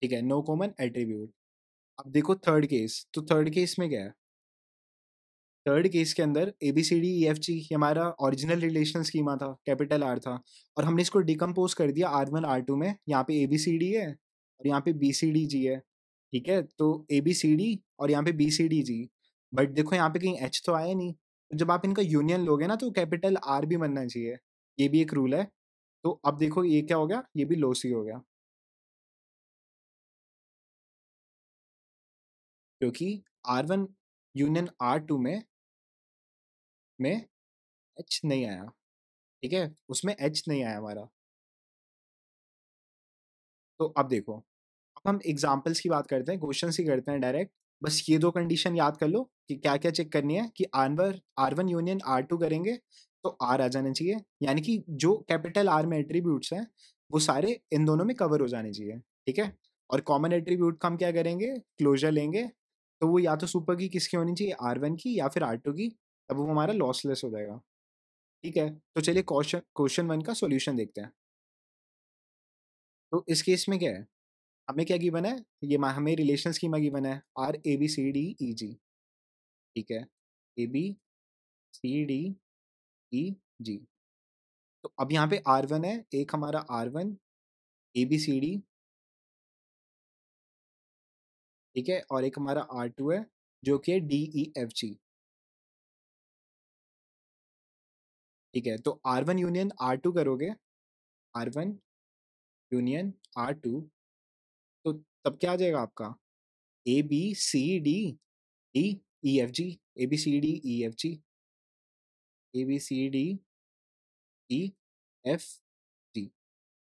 ठीक है, नो कॉमन एट्रीब्यूट। अब देखो थर्ड केस, तो थर्ड केस में क्या है, थर्ड केस के अंदर ABCDEFG हमारा ओरिजिनल रिलेशनल स्कीमा था, कैपिटल आर था, और हमने इसको डिकम्पोज कर दिया R1 R2 में। यहाँ पे ABCD है और यहाँ पे BCDG है। ठीक है, तो ABCD और यहाँ पे BCDG, बट देखो यहाँ पे कहीं H तो आया नहीं। तो जब आप इनका यूनियन लोगे ना, तो कैपिटल R भी बनना चाहिए, ये भी एक रूल है। तो अब देखो ये क्या हो गया, ये भी लोसी हो गया, क्योंकि R1 यूनियन R2 में H नहीं आया। ठीक है, उसमें H नहीं आया हमारा। तो अब देखो, हम एग्जाम्पल्स की बात करते हैं, क्वेश्चन ही करते हैं डायरेक्ट। बस ये दो कंडीशन याद कर लो कि क्या क्या चेक करनी है कि R one union R two करेंगे तो आर आ जाना चाहिए, यानी कि जो कैपिटल आर में एट्रीब्यूट्स हैं वो सारे इन दोनों में कवर हो जाने चाहिए, ठीक है। और कॉमन एट्रीब्यूट का हम क्या करेंगे, क्लोजर लेंगे, तो वो या तो सुपर की किसकी होनी चाहिए, आर वन की या फिर आर टू की, तब वो हमारा लॉसलेस हो जाएगा, ठीक है। तो चलिए क्वेश्चन क्वेश्चन वन का सॉल्यूशन देखते हैं। तो इस केस में क्या है, हमें क्या गिवन है, ये हमें रिलेशन स्कीमा गिवन है R A B C D E G, ठीक है, A B C D E G. तो अब यहाँ पे आर वन है, एक हमारा R one A B C D, ठीक है, और एक हमारा आर टू है जो कि है डी ई एफ जी, ठीक है। तो R one union R two करोगे, R one union R two, तो तब क्या आ जाएगा आपका, A B C D D E F G, A B C D E F G, A B C D E F G,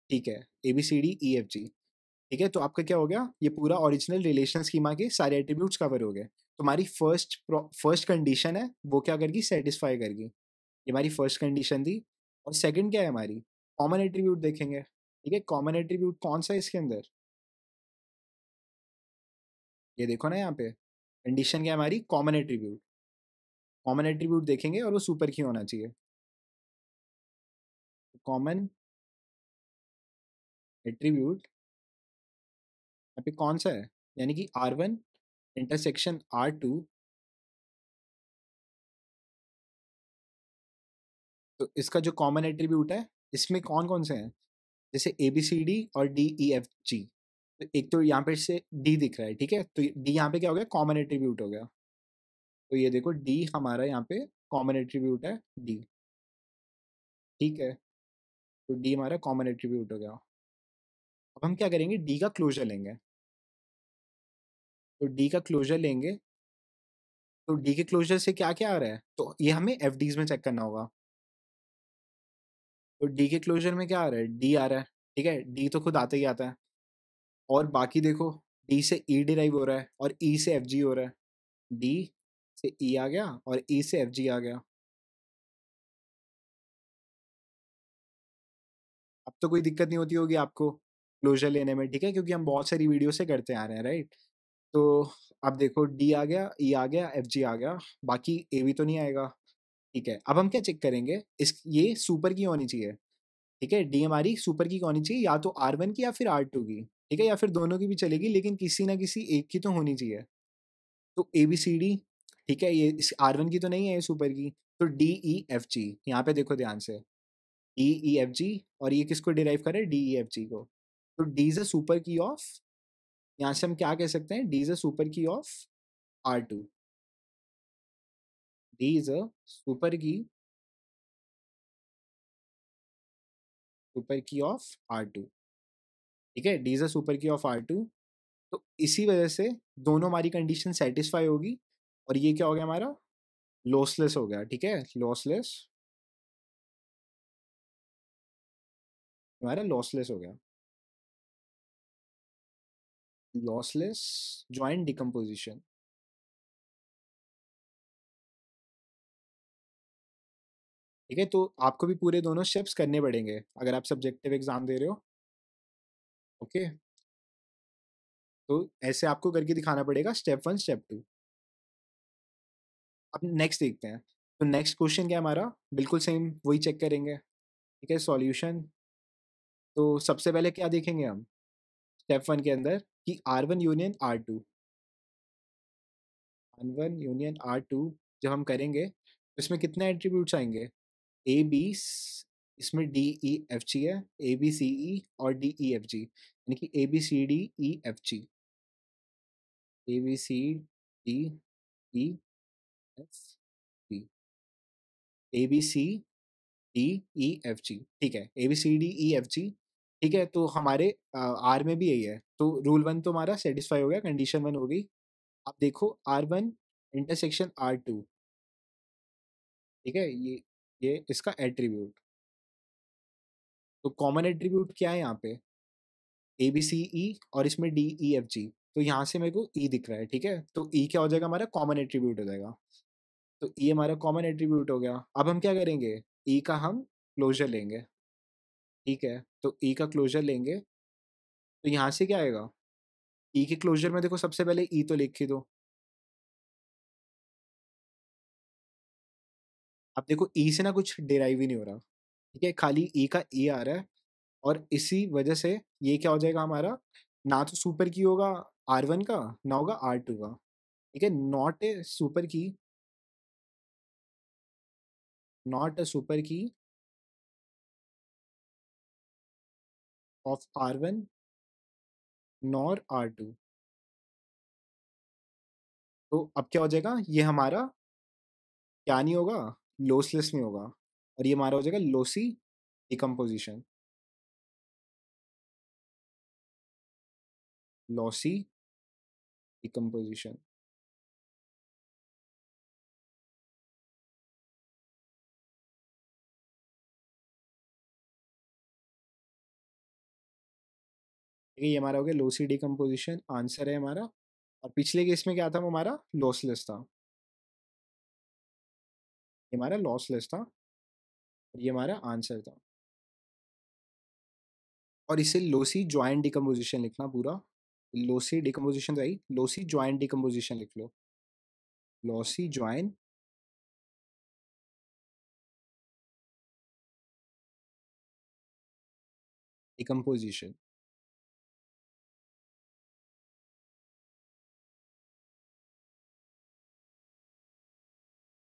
ठीक है, A B C D E F G, ठीक है। तो आपका क्या हो गया, ये पूरा ओरिजिनल रिलेशन स्कीमा के सारे एट्रीब्यूट्स कवर हो गए। तो हमारी फर्स्ट कंडीशन है वो क्या करेगी, सेटिस्फाई करेगी, ये हमारी फर्स्ट कंडीशन थी। और सेकंड क्या है हमारी, कॉमन एट्रीब्यूट देखेंगे, ठीक है। कॉमन एट्रीब्यूट कौन सा है इसके अंदर, ये देखो ना यहाँ पे, कंडीशन क्या है हमारी, कॉमन एट्रीब्यूट, कॉमन एट्रीब्यूट देखेंगे और वो सुपर की होना चाहिए। कॉमन एट्रीब्यूट यहाँ पे कौन सा है, यानी कि R one intersection R two, तो इसका जो कॉमन एट्रीब्यूट है इसमें कौन कौन से हैं, जैसे ए बी सी डी और डी ई एफ जी। तो एक तो यहाँ पे से डी दिख रहा है, ठीक है, तो डी यहाँ पे क्या हो गया, कॉमन एट्रीब्यूट हो गया। तो ये देखो डी हमारा यहाँ पे कॉमन एट्रीब्यूट है डी, ठीक है। तो डी हमारा कॉमन एट्रीब्यूट हो गया। अब हम क्या करेंगे, डी का क्लोजर लेंगे। तो डी का क्लोजर लेंगे, तो डी के क्लोजर से क्या क्या आ रहा है, तो ये हमें एफ डीज में चेक करना होगा। तो डी के क्लोजर में क्या आ रहा है, डी आ रहा है, ठीक है, डी तो खुद आते ही आता है। और बाकी देखो, डी से ई डिराइव हो रहा है और ई से एफ जी हो रहा है, डी से ई आ गया और ई से एफ जी आ गया। अब तो कोई दिक्कत नहीं होती होगी आपको क्लोजर लेने में, ठीक है, क्योंकि हम बहुत सारी वीडियो से करते आ रहे हैं, राइट। तो अब देखो डी आ गया, ई आ गया, एफ जी आ गया, बाकी ए भी तो नहीं आएगा, ठीक है। अब हम क्या चेक करेंगे, इस ये सुपर की होनी चाहिए, ठीक है, डी हमारी सुपर की होनी चाहिए, या तो आर वन की या फिर आर टू की, ठीक है, या फिर दोनों की भी चलेगी, लेकिन किसी ना किसी एक की तो होनी चाहिए। तो ए बी सी डी, ठीक है, ये इस आर वन की तो नहीं है ये सुपर की, तो डी ई एफ जी, यहाँ पे देखो ध्यान से, डी ई एफ जी, और ये किसको डिराइव करे, डी ई एफ जी को। तो D is a super key of, यहाँ से हम क्या कह सकते हैं, D is a super key of R two, D is a super key of R two, ठीक है, D is a super key of R two. तो इसी वजह से दोनों हमारी कंडीशन सेटिस्फाई होगी, और ये क्या हो गया हमारा, लॉसलेस हो गया, ठीक है, लॉसलेस, हमारा लॉसलेस हो गया, लॉसलेस ज्वाइंट डिकम्पोजिशन, ठीक है। तो आपको भी पूरे दोनों स्टेप्स करने पड़ेंगे अगर आप सब्जेक्टिव एग्जाम दे रहे हो, ओके। तो ऐसे आपको करके दिखाना पड़ेगा, स्टेप वन स्टेप टू। अब नेक्स्ट देखते हैं। तो नेक्स्ट क्वेश्चन क्या है हमारा, बिल्कुल सेम वही चेक करेंगे, ठीक है, सॉल्यूशन। तो सबसे पहले क्या देखेंगे हम, स्टेप वन के अंदर कि R one union R two, R one union R two जब हम करेंगे तो इसमें कितने एट्रीब्यूट्स आएंगे, ए बी, इसमें डी ई एफ जी है, ए बी सी ई और डी ई एफ जी, यानी कि A B C D E F G, A B C D E F G, A B C D E F G, ठीक है, A B C D E F G, ठीक है। तो हमारे are में भी यही है, तो रूल वन तो हमारा सेटिस्फाई हो गया, कंडीशन वन हो गई। अब देखो R one intersection R two, ठीक है, ये इसका एट्रीब्यूट, तो कॉमन एट्रीब्यूट क्या है यहाँ पे, ए बी सी ई और इसमें डी ई एफ जी। तो यहाँ से मेरे को ई दिख रहा है, ठीक है, तो ई क्या हो जाएगा हमारा कॉमन एट्रीब्यूट हो जाएगा। तो ई हमारा कॉमन एट्रीब्यूट हो गया। अब हम क्या करेंगे, ई का हम क्लोजर लेंगे, ठीक है, तो ई का क्लोजर लेंगे। तो यहाँ से क्या आएगा, ई के क्लोजर में देखो सबसे पहले ई तो लिख ही दो। अब देखो ई से ना कुछ डिराइव ही नहीं हो रहा, ठीक है, खाली ई का ई आ रहा है। और इसी वजह से ये क्या हो जाएगा हमारा, ना तो सुपर की होगा R1 का, ना होगा R2 का, ठीक है, not a super key, not a super key of R1 nor R2। तो अब क्या हो जाएगा, ये हमारा क्या नहीं होगा, लॉसलेस नहीं होगा, और ये हमारा हो जाएगा लॉसी डिकम्पोजिशन, लॉसी डिकम्पोजिशन। ठीक है, ये हमारा हो गया लॉसी डिकम्पोजिशन, आंसर है हमारा। और पिछले केस में क्या था, वो हमारा लॉसलेस था, ये हमारा लॉसलेस था, और ये हमारा आंसर था। और इसे लोसी ज्वाइंट डिकम्पोजिशन लिखना पूरा, लोसी डिकम्पोजिशन आई, लोसी ज्वाइंट डिकम्पोजिशन लिख लो, लॉसी ज्वाइंट डिकम्पोजिशन।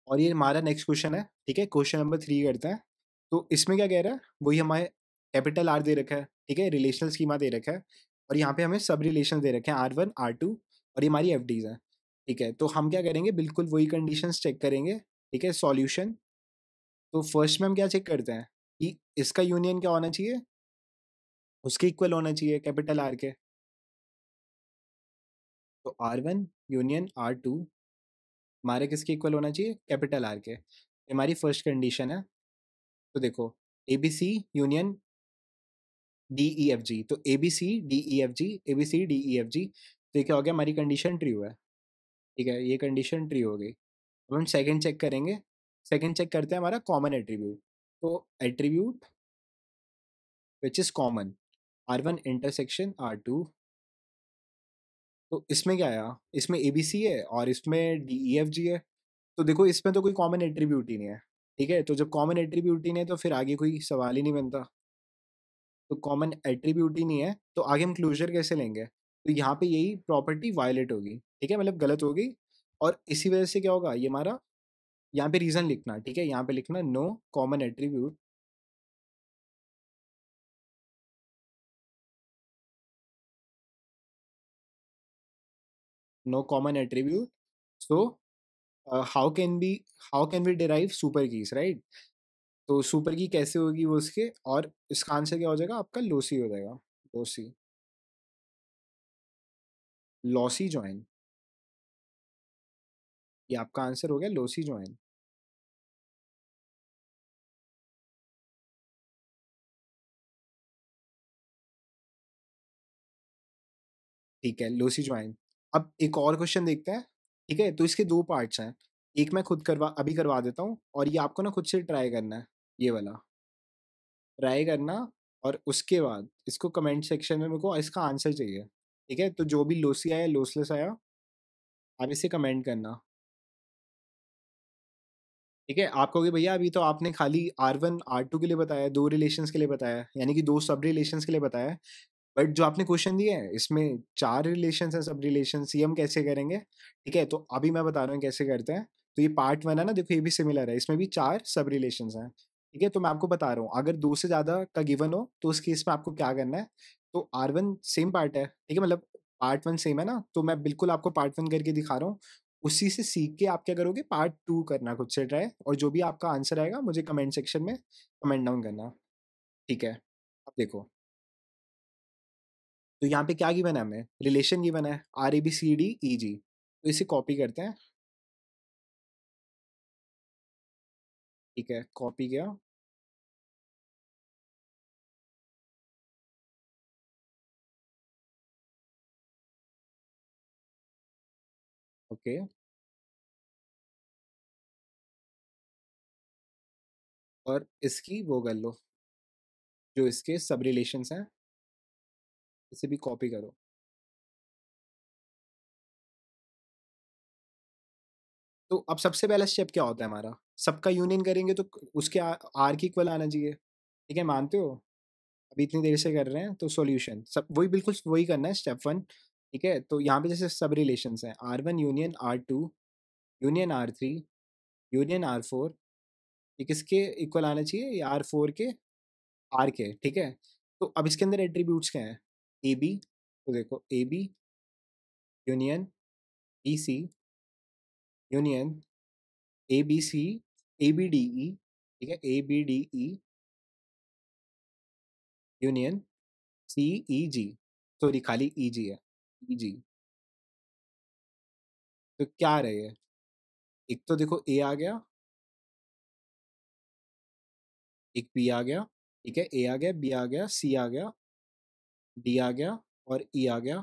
और ये हमारा नेक्स्ट क्वेश्चन है, ठीक है, क्वेश्चन नंबर 3 करते हैं। तो इसमें क्या कह रहा है, वही हमारे कैपिटल आर दे रखा है, ठीक है, रिलेशनल स्कीमा दे रखा है, और यहाँ पे हमें सब रिलेशन दे रखे हैं R1 R2, और ये हमारी एफ डीज है, ठीक है। तो हम क्या करेंगे, बिल्कुल वही कंडीशंस चेक करेंगे, ठीक है, सॉल्यूशन। तो फर्स्ट में हम क्या चेक करते हैं कि इसका यूनियन क्या होना चाहिए, उसके इक्वल होना चाहिए कैपिटल आर के। तो R1 यूनियन R2 हमारे किसके इक्वल होना चाहिए, कैपिटल आर के, ये हमारी फर्स्ट कंडीशन है। तो देखो, A B C union D E F G, तो A B C D E F G, A B C D E F G, तो ये क्या हो गया, हमारी कंडीशन ट्रू है, ठीक है, ये कंडीशन ट्रू हो गई। अब हम सेकंड चेक करेंगे, सेकंड चेक करते हैं हमारा कॉमन एट्रीब्यूट। तो attribute which is common, R1 intersection R2। तो इसमें क्या आया, इसमें ए बी सी है और इसमें डी ई एफ जी है। तो देखो इसमें तो कोई कॉमन एट्रीब्यूट ही नहीं है, ठीक है, तो जब कॉमन एट्रीब्यूट ही नहीं है तो फिर आगे कोई सवाल ही नहीं बनता। तो कॉमन एट्रीब्यूट ही नहीं है, तो आगे हम क्लोजर कैसे लेंगे, तो यहाँ पे यही प्रॉपर्टी वायलेट होगी, ठीक है, मतलब गलत होगी। और इसी वजह से क्या होगा, ये हमारा यहाँ पे रीजन लिखना, ठीक है, यहाँ पे लिखना no common attribute, no common attribute. So how can be, how can we derive super keys, right. तो सुपर की कैसे होगी वो उसके, और इसका आंसर क्या हो जाएगा आपका, लोसी हो जाएगा, लोसी, लॉसी ज्वाइन, ये आपका आंसर हो गया लोसी ज्वाइन। ठीक है, लोसी ज्वाइन। अब एक और क्वेश्चन देखते हैं, ठीक है, तो इसके दो पार्ट्स हैं, एक मैं खुद करवा अभी करवा देता हूँ, और ये आपको ना खुद से ट्राई करना है, ये वाला ट्राई करना। और उसके बाद इसको कमेंट सेक्शन में मेरे को इसका आंसर चाहिए, ठीक है, तो जो भी लोसी आया लोसलेस आया, आप इसे कमेंट करना, ठीक है। आप कहोगे भैया अभी तो आपने खाली R1 R2 के लिए बताया, दो रिलेशंस के लिए बताया, यानी कि दो सब रिलेशंस के लिए बताया, बट जो आपने क्वेश्चन दिए हैं इसमें 4 रिलेशंस हैं, सब रिलेशंस, ये हम कैसे करेंगे, ठीक है, तो अभी मैं बता रहा हूँ कैसे करते हैं। तो ये पार्ट 1 है ना, देखो ये भी सिमिलर है, इसमें भी 4 सब रिलेशंस हैं, ठीक है, तो मैं आपको बता रहा हूँ अगर 2 से ज़्यादा का गिवन हो तो उस केस में आपको क्या करना है। तो R1 सेम पार्ट है, ठीक है, मतलब पार्ट 1 सेम है ना, तो मैं बिल्कुल आपको पार्ट 1 करके दिखा रहा हूँ, उसी से सीख के आप क्या करोगे, पार्ट 2 करना खुद से ट्राई, और जो भी आपका आंसर आएगा मुझे कमेंट सेक्शन में कमेंट डाउन करना, ठीक है। अब देखो, तो यहाँ पे क्या गिवन है, हमें रिलेशन गिवन है RABCDEG, तो इसे कॉपी करते हैं, ठीक है, कॉपी किया। ओके, और इसकी वो कर लो, जो इसके सब रिलेशंस हैं, इसे भी कॉपी करो। तो अब सबसे पहला स्टेप क्या होता है हमारा? सबका यूनियन करेंगे तो उसके आर की इक्वल आना चाहिए। ठीक है, मानते हो? अभी इतनी देर से कर रहे हैं तो सॉल्यूशन सब वही, बिल्कुल वही करना है, स्टेप वन। ठीक है, तो यहाँ पे जैसे सब रिलेशंस हैं, R1 union R2 union R3 union R4, ये किसके इक्वल आना चाहिए? ये R4 के, आर के। ठीक है, तो अब इसके अंदर एट्रीब्यूट्स क्या हैं? ए बी, तो देखो A B union B C union A B C A B D E. ठीक है, A B D E union C E G, sorry खाली ई जी है, ई जी। तो क्या रहे है? एक तो देखो ए आ गया, एक बी आ गया। ठीक है, ए आ गया, बी आ गया, सी आ गया, डी आ गया, और ई आ गया।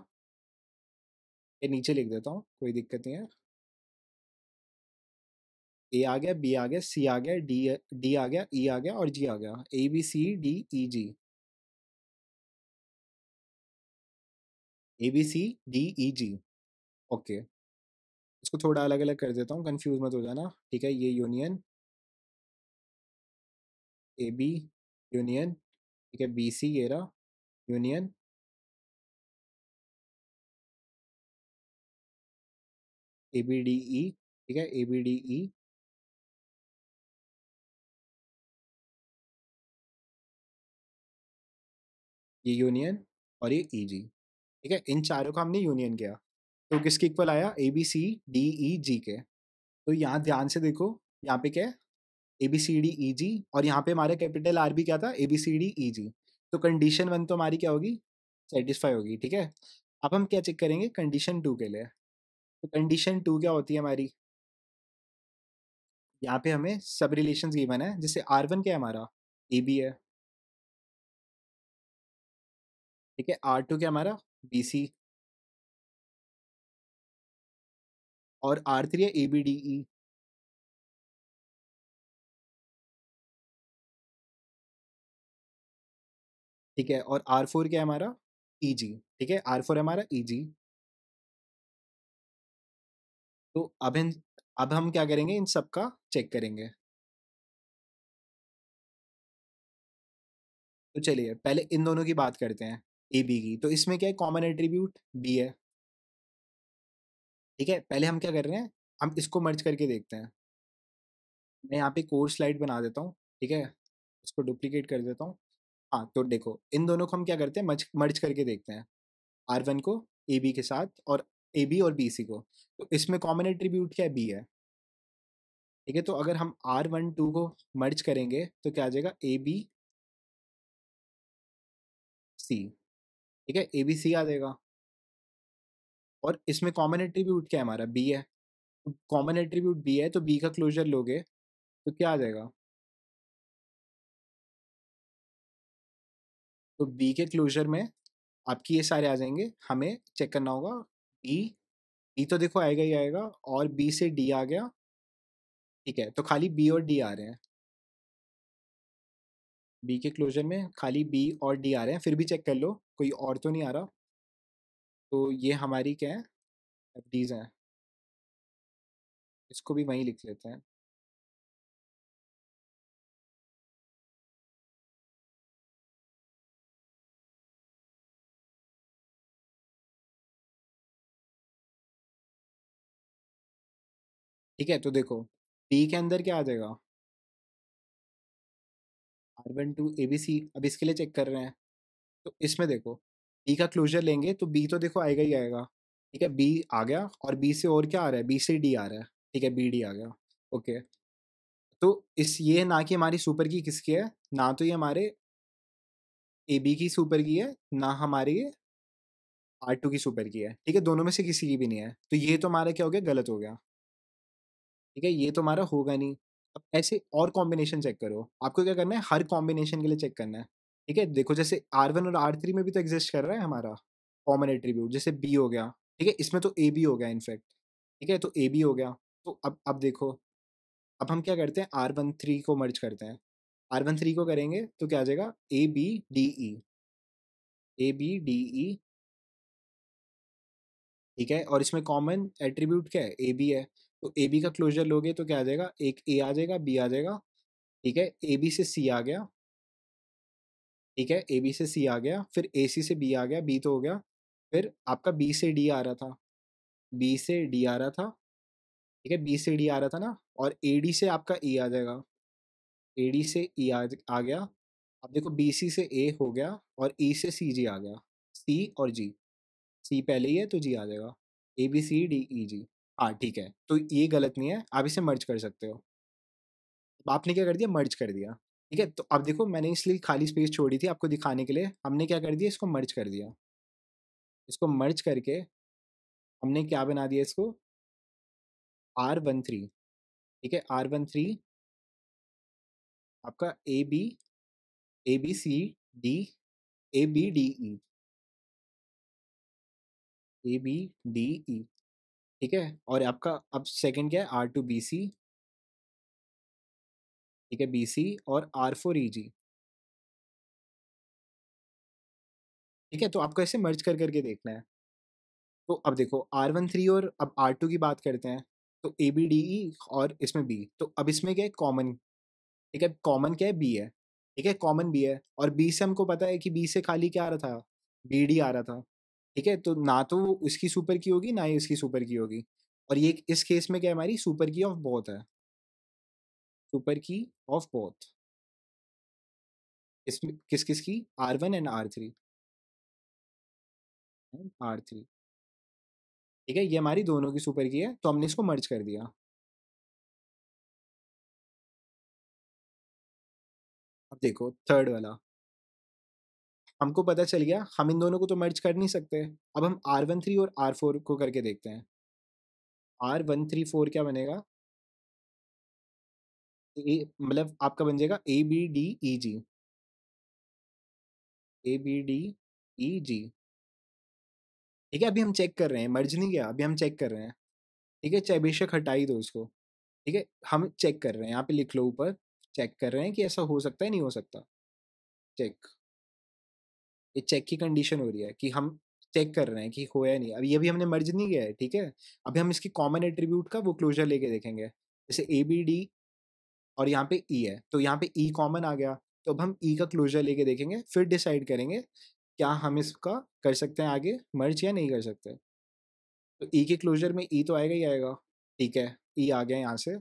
ये नीचे लिख देता हूँ, कोई दिक्कत नहीं है। ए आ गया, बी आ गया, सी आ गया, डी डी आ गया, ई आ गया, और जी आ गया। A B C D E G, A B C D E G. Okay, इसको थोड़ा अलग अलग कर देता हूँ, कंफ्यूज मत हो जाना। ठीक है, ये यूनियन ए बी यूनियन, ठीक है, बी सी ये रहा union A B D E. ठीक है, ए बी डी ई, ये यूनियन, और ये ई जी। ठीक है, इन चारों का हमने यूनियन किया, तो किसके इक्वल आया? ए बी सी डी ई जी के। तो यहाँ ध्यान से देखो, यहाँ पे क्या है? A B C D E G, और यहाँ पे हमारे कैपिटल आर भी क्या था? A B C D E G. तो कंडीशन वन तो हमारी क्या होगी? सेटिस्फाई होगी। ठीक है, अब हम क्या चेक करेंगे कंडीशन टू के लिए? तो कंडीशन टू क्या होती है हमारी? यहाँ पे हमें सब रिलेशन गिवन है, जैसे आर वन क्या है हमारा? ए बी है। ठीक है, आर टू क्या हमारा? बी सी, और आर थ्री है ए बी डी ई। ठीक है, और आर फोर क्या है हमारा? ई जी। ठीक है, आर फोर है हमारा ई जी। तो अब हम क्या करेंगे? इन सब का चेक करेंगे। तो चलिए पहले इन दोनों की बात करते हैं, ए बी की। तो इसमें क्या है? कॉमन एट्रीब्यूट बी है। ठीक है, पहले हम क्या कर रहे हैं? हम इसको मर्ज करके देखते हैं। मैं यहाँ पे कोड स्लाइड बना देता हूँ। ठीक है, इसको डुप्लीकेट कर देता हूँ। हाँ, तो देखो इन दोनों को हम क्या करते हैं? मर्ज मर्ज करके देखते हैं, आर वन को ए बी के साथ, और ए बी और बी सी को। तो इसमें कॉमन एट्रीब्यूट क्या है? बी है। ठीक है, तो अगर हम आर वन टू को मर्ज करेंगे तो क्या आ जाएगा? A B C. ठीक है, ए बी सी आ जाएगा, और इसमें कॉमन एट्रीब्यूट क्या है हमारा? बी है। तो कॉमन एट्रीब्यूट बी है, तो बी का क्लोजर लोगे तो क्या आ जाएगा? तो बी के क्लोजर में आपकी ये सारे आ जाएंगे। हमें चेक करना होगा बी। बी तो देखो आएगा ही आएगा, और बी से डी आ गया। ठीक है, तो खाली बी और डी आ रहे हैं। बी के क्लोजर में खाली बी और डी आ रहे हैं, फिर भी चेक कर लो कोई और तो नहीं आ रहा। तो ये हमारी क्या है? एफडीज हैं। इसको भी वहीं लिख लेते हैं। ठीक है, तो देखो बी के अंदर क्या आ जाएगा? R one two A B C. अब इसके लिए चेक कर रहे हैं, तो इसमें देखो बी का क्लोजर लेंगे तो बी तो देखो आएगा ही आएगा। ठीक है, बी आ गया, और बी से और क्या आ रहा है? बी से डी आ रहा है। ठीक है, बी डी आ गया। ओके, तो इस ये ना कि हमारी सुपर की किसकी है, ना तो ये हमारे ए बी की सुपर की है, ना हमारी ये आर टू की सुपर की है। ठीक है, दोनों में से किसी की भी नहीं है, तो ये तो हमारा क्या हो गया? गलत हो गया। ठीक है, ये तो हमारा होगा नहीं। अब ऐसे और कॉम्बिनेशन चेक करो, आपको क्या करना है? हर कॉम्बिनेशन के लिए चेक करना है। ठीक है, देखो जैसे आर वन और आर थ्री में भी तो एग्जिस्ट कर रहा है हमारा कॉमन एट्रीब्यूट, जैसे बी हो गया। ठीक है, इसमें तो ए बी हो गया इनफैक्ट। ठीक है, तो ए बी हो गया। तो अब देखो, अब हम क्या करते हैं, R13 को मर्ज करते हैं। R13 को करेंगे तो क्या आ जाएगा, A B D E, A B D E. ठीक है, और इसमें कॉमन एट्रीब्यूट क्या है, ए बी है। तो ए बी का क्लोजर लोगे तो क्या आ जाएगा, एक ए आ जाएगा, बी आ जाएगा। ठीक है, ए बी से सी आ गया। ठीक है, ए बी से सी आ गया, फिर ए सी से बी आ गया, बी तो हो गया। फिर आपका बी से डी आ रहा था, बी से डी आ रहा था। ठीक है, बी से डी आ रहा था ना, और ए डी से आपका ई आ जाएगा, ए डी से ई आ गया। अब देखो, बी सी से ए हो गया, और ई से सी जी आ गया, सी और जी। सी पहले ही है तो जी आ जाएगा, A B C D E जी। हाँ ठीक है, तो ये गलत नहीं है, आप इसे मर्ज कर सकते हो। अब आपने क्या कर दिया, मर्ज कर दिया। ठीक है, तो अब देखो, मैंने इसलिए खाली स्पेस छोड़ी थी आपको दिखाने के लिए, हमने क्या कर दिया, इसको मर्ज कर दिया। इसको मर्ज करके हमने क्या बना दिया इसको, R13। ठीक है, R13 आपका A B C D, A B D E, A B D E. ठीक है, और आपका अब सेकंड क्या है, R2 B C। ठीक है, बी सी, और R4 E G। ठीक है, तो आपको ऐसे मर्ज कर करके देखना है। तो अब देखो, R13 और अब R2 की बात करते हैं। तो ए बी डी ई और इसमें बी, तो अब इसमें क्या है, कॉमन। ठीक है, कॉमन क्या है, बी है। ठीक है, कॉमन बी है, और बी से हमको पता है कि बी से खाली क्या आ रहा था, बी डी आ रहा था। ठीक है, तो ना तो वो उसकी सुपर की होगी, ना ही उसकी सुपर की होगी। और ये इस केस में क्या है, हमारी सुपर की ऑफ बोथ है, सुपर की ऑफ बोथ। इसमें किस किस की, R1 एंड R3, R3। ठीक है, ये हमारी दोनों की सुपर की है, तो हमने इसको मर्ज कर दिया। अब देखो थर्ड वाला, हमको पता चल गया हम इन दोनों को तो मर्ज कर नहीं सकते। अब हम R13 और R4 को करके देखते हैं। R134 क्या बनेगा, ए मतलब आपका बन जाएगा A B D E G, A B D E G. ठीक है, अभी हम चेक कर रहे हैं, मर्ज नहीं किया, अभी हम चेक कर रहे हैं। ठीक है, चाहे बेशक हटा ही दो इसको। ठीक है, हम चेक कर रहे हैं, यहाँ पे लिख लो ऊपर, चेक कर रहे हैं कि ऐसा हो सकता है, नहीं हो सकता। चेक, ये चेक की कंडीशन हो रही है कि हम चेक कर रहे हैं कि हो या नहीं। अब ये भी हमने मर्ज नहीं किया है। ठीक है, अभी हम इसकी कॉमन एट्रीब्यूट का वो क्लोजर लेके देखेंगे, जैसे ए बी डी और यहाँ पे ई है, तो यहाँ पे ई कॉमन आ गया। तो अब हम ई का क्लोजर लेके देखेंगे, फिर डिसाइड करेंगे क्या हम इसका कर सकते हैं आगे मर्ज या नहीं कर सकते। तो ई के क्लोजर में ई तो आएगा ही आएगा। ठीक है, ई आ गया यहाँ से।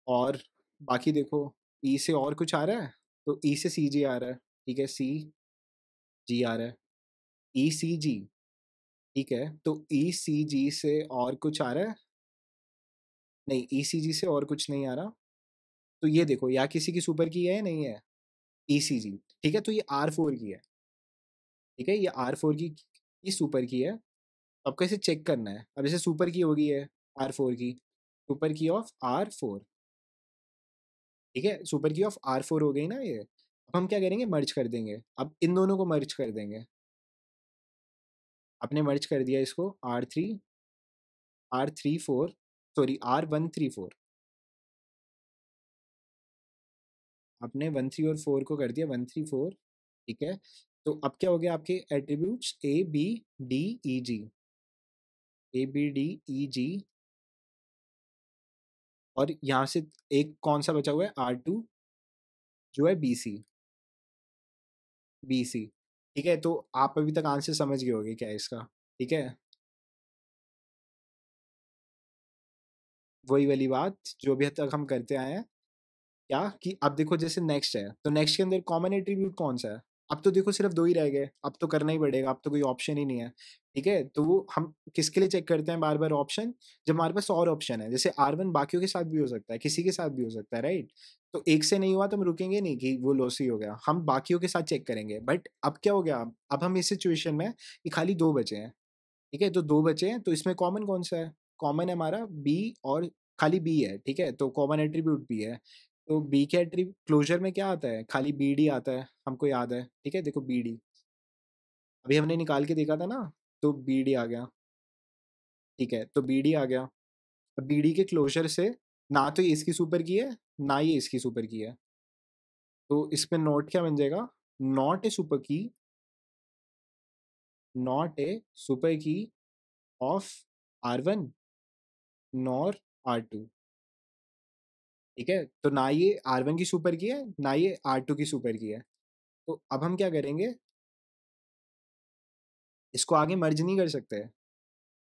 और बाकी देखो, ई से और कुछ आ रहा है, तो ई से सी जी आ रहा है। ठीक है, सी जी आ रहा है, ई सी जी। ठीक है, तो ई सी जी से और कुछ आ रहा है, नहीं ई सी जी से और कुछ नहीं आ रहा। तो ये देखो, या किसी की सुपर की है या नहीं है, ई सी जी। ठीक है, तो ये R4 की है। ठीक है, ये R4 की सुपर की है। आपको इसे चेक करना है, अब जैसे सुपर की होगी है R4 की, सुपर की ऑफ R4। ठीक है, सुपर की ऑफ R4 हो गई ना ये। अब हम क्या करेंगे, मर्ज कर देंगे, अब इन दोनों को मर्ज कर देंगे। आपने मर्ज कर दिया इसको, R34, सॉरी R134। आपने 1 3 और 4 को कर दिया 1 3 4। ठीक है, तो अब क्या हो गया, आपके attributes A B D E G, A B D E G. और यहाँ से एक कौन सा बचा हुआ है, R2, जो है बी सी। ठीक है, तो आप अभी तक आंसर समझ गए होगे क्या है इसका। ठीक है, वही वाली बात जो अभी तक हम करते आए हैं, क्या कि अब देखो जैसे नेक्स्ट है, तो नेक्स्ट के अंदर कॉमन एट्रीब्यूट कौन सा है। अब तो देखो सिर्फ दो ही रह गए, अब तो करना ही पड़ेगा, अब तो कोई ऑप्शन ही नहीं है। ठीक है, तो वो हम किसके लिए चेक करते हैं बार बार ऑप्शन, जब हमारे पास और ऑप्शन है, जैसे R1 बाकियों के साथ भी हो सकता है, किसी के साथ भी हो सकता है, राइट। तो एक से नहीं हुआ तो हम रुकेंगे नहीं कि वो लॉस ही हो गया, हम बाकियों के साथ चेक करेंगे। बट अब क्या हो गया, अब हम इस सिचुएशन में कि खाली दो बचे हैं। ठीक है, तो दो बचे हैं, तो इसमें कॉमन कौन सा है, कॉमन है हमारा बी, और खाली बी है। ठीक है, तो कॉमन एट्रीब्यूट बी है। तो बी के एट्रीब्यूट क्लोजर में क्या आता है, खाली बी डी आता है, हमको याद है। ठीक है, देखो बी डी अभी हमने निकाल के देखा था ना, तो बी डी आ गया। ठीक है, तो बी डी आ गया। अब बी डी के क्लोजर से ना तो ये इसकी सुपर की है, ना ये इसकी सुपर की है, तो इसमें नोट क्या बन जाएगा? Not a super key, not a super key of R one nor R two. ठीक है, तो ना ये आर वन की सुपर की है, ना ये आर टू की सुपर की है। तो अब हम क्या करेंगे, इसको आगे मर्ज नहीं कर सकते।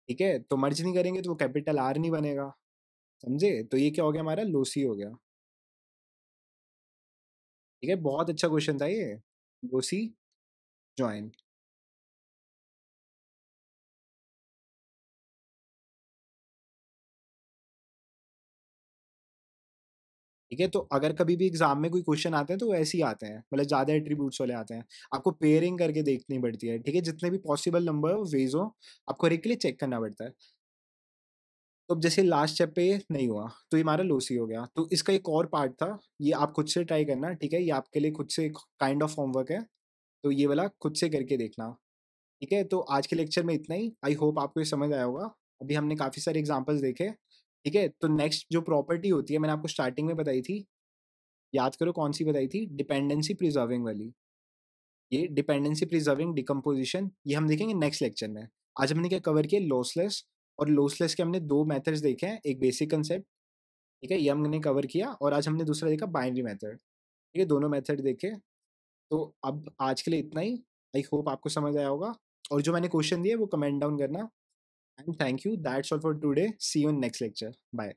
ठीक है, तो मर्ज नहीं करेंगे तो वो कैपिटल आर नहीं बनेगा। समझे? तो ये क्या हो गया, हमारा लोसी हो गया। ठीक है, बहुत अच्छा क्वेश्चन था ये, लोसी ज्वाइन। ठीक है, तो अगर कभी भी एग्जाम में कोई क्वेश्चन आते हैं तो वो ऐसे ही आते हैं, मतलब ज्यादा एट्रीब्यूट्स वाले आते हैं। आपको पेयरिंग करके देखनी पड़ती है। ठीक है, जितने भी पॉसिबल नंबर वेज हो, आपको हर एक के लिए चेक करना पड़ता है। तो अब जैसे लास्ट स्टेप पे ये नहीं हुआ, तो ये हमारा लोसी हो गया। तो इसका एक और पार्ट था, ये आप खुद से ट्राई करना। ठीक है, ये आपके लिए खुद से काइंड ऑफ होमवर्क है, तो ये वाला खुद से करके देखना। ठीक है, तो आज के लेक्चर में इतना ही। आई होप आपको ये समझ आया होगा। अभी हमने काफ़ी सारे एग्जांपल्स देखे। ठीक है, तो नेक्स्ट जो प्रॉपर्टी होती है, मैंने आपको स्टार्टिंग में बताई थी, याद करो कौन सी बताई थी, डिपेंडेंसी प्रिजर्विंग वाली। ये डिपेंडेंसी प्रिजर्विंग डिकम्पोजिशन, ये हम देखेंगे नेक्स्ट लेक्चर में। आज हमने क्या कवर किया, लॉसलेस। और लॉसलेस के हमने दो मेथड्स देखे हैं, एक बेसिक कंसेप्ट, ठीक है, ये हमने कवर किया, और आज हमने दूसरा देखा बाइनरी मेथड। ठीक है, दोनों मेथड देखे। तो अब आज के लिए इतना ही। आई होप आपको समझ आया होगा, और जो मैंने क्वेश्चन दिए वो कमेंट डाउन करना। And thank you, that's all for today, see you in next lecture, bye.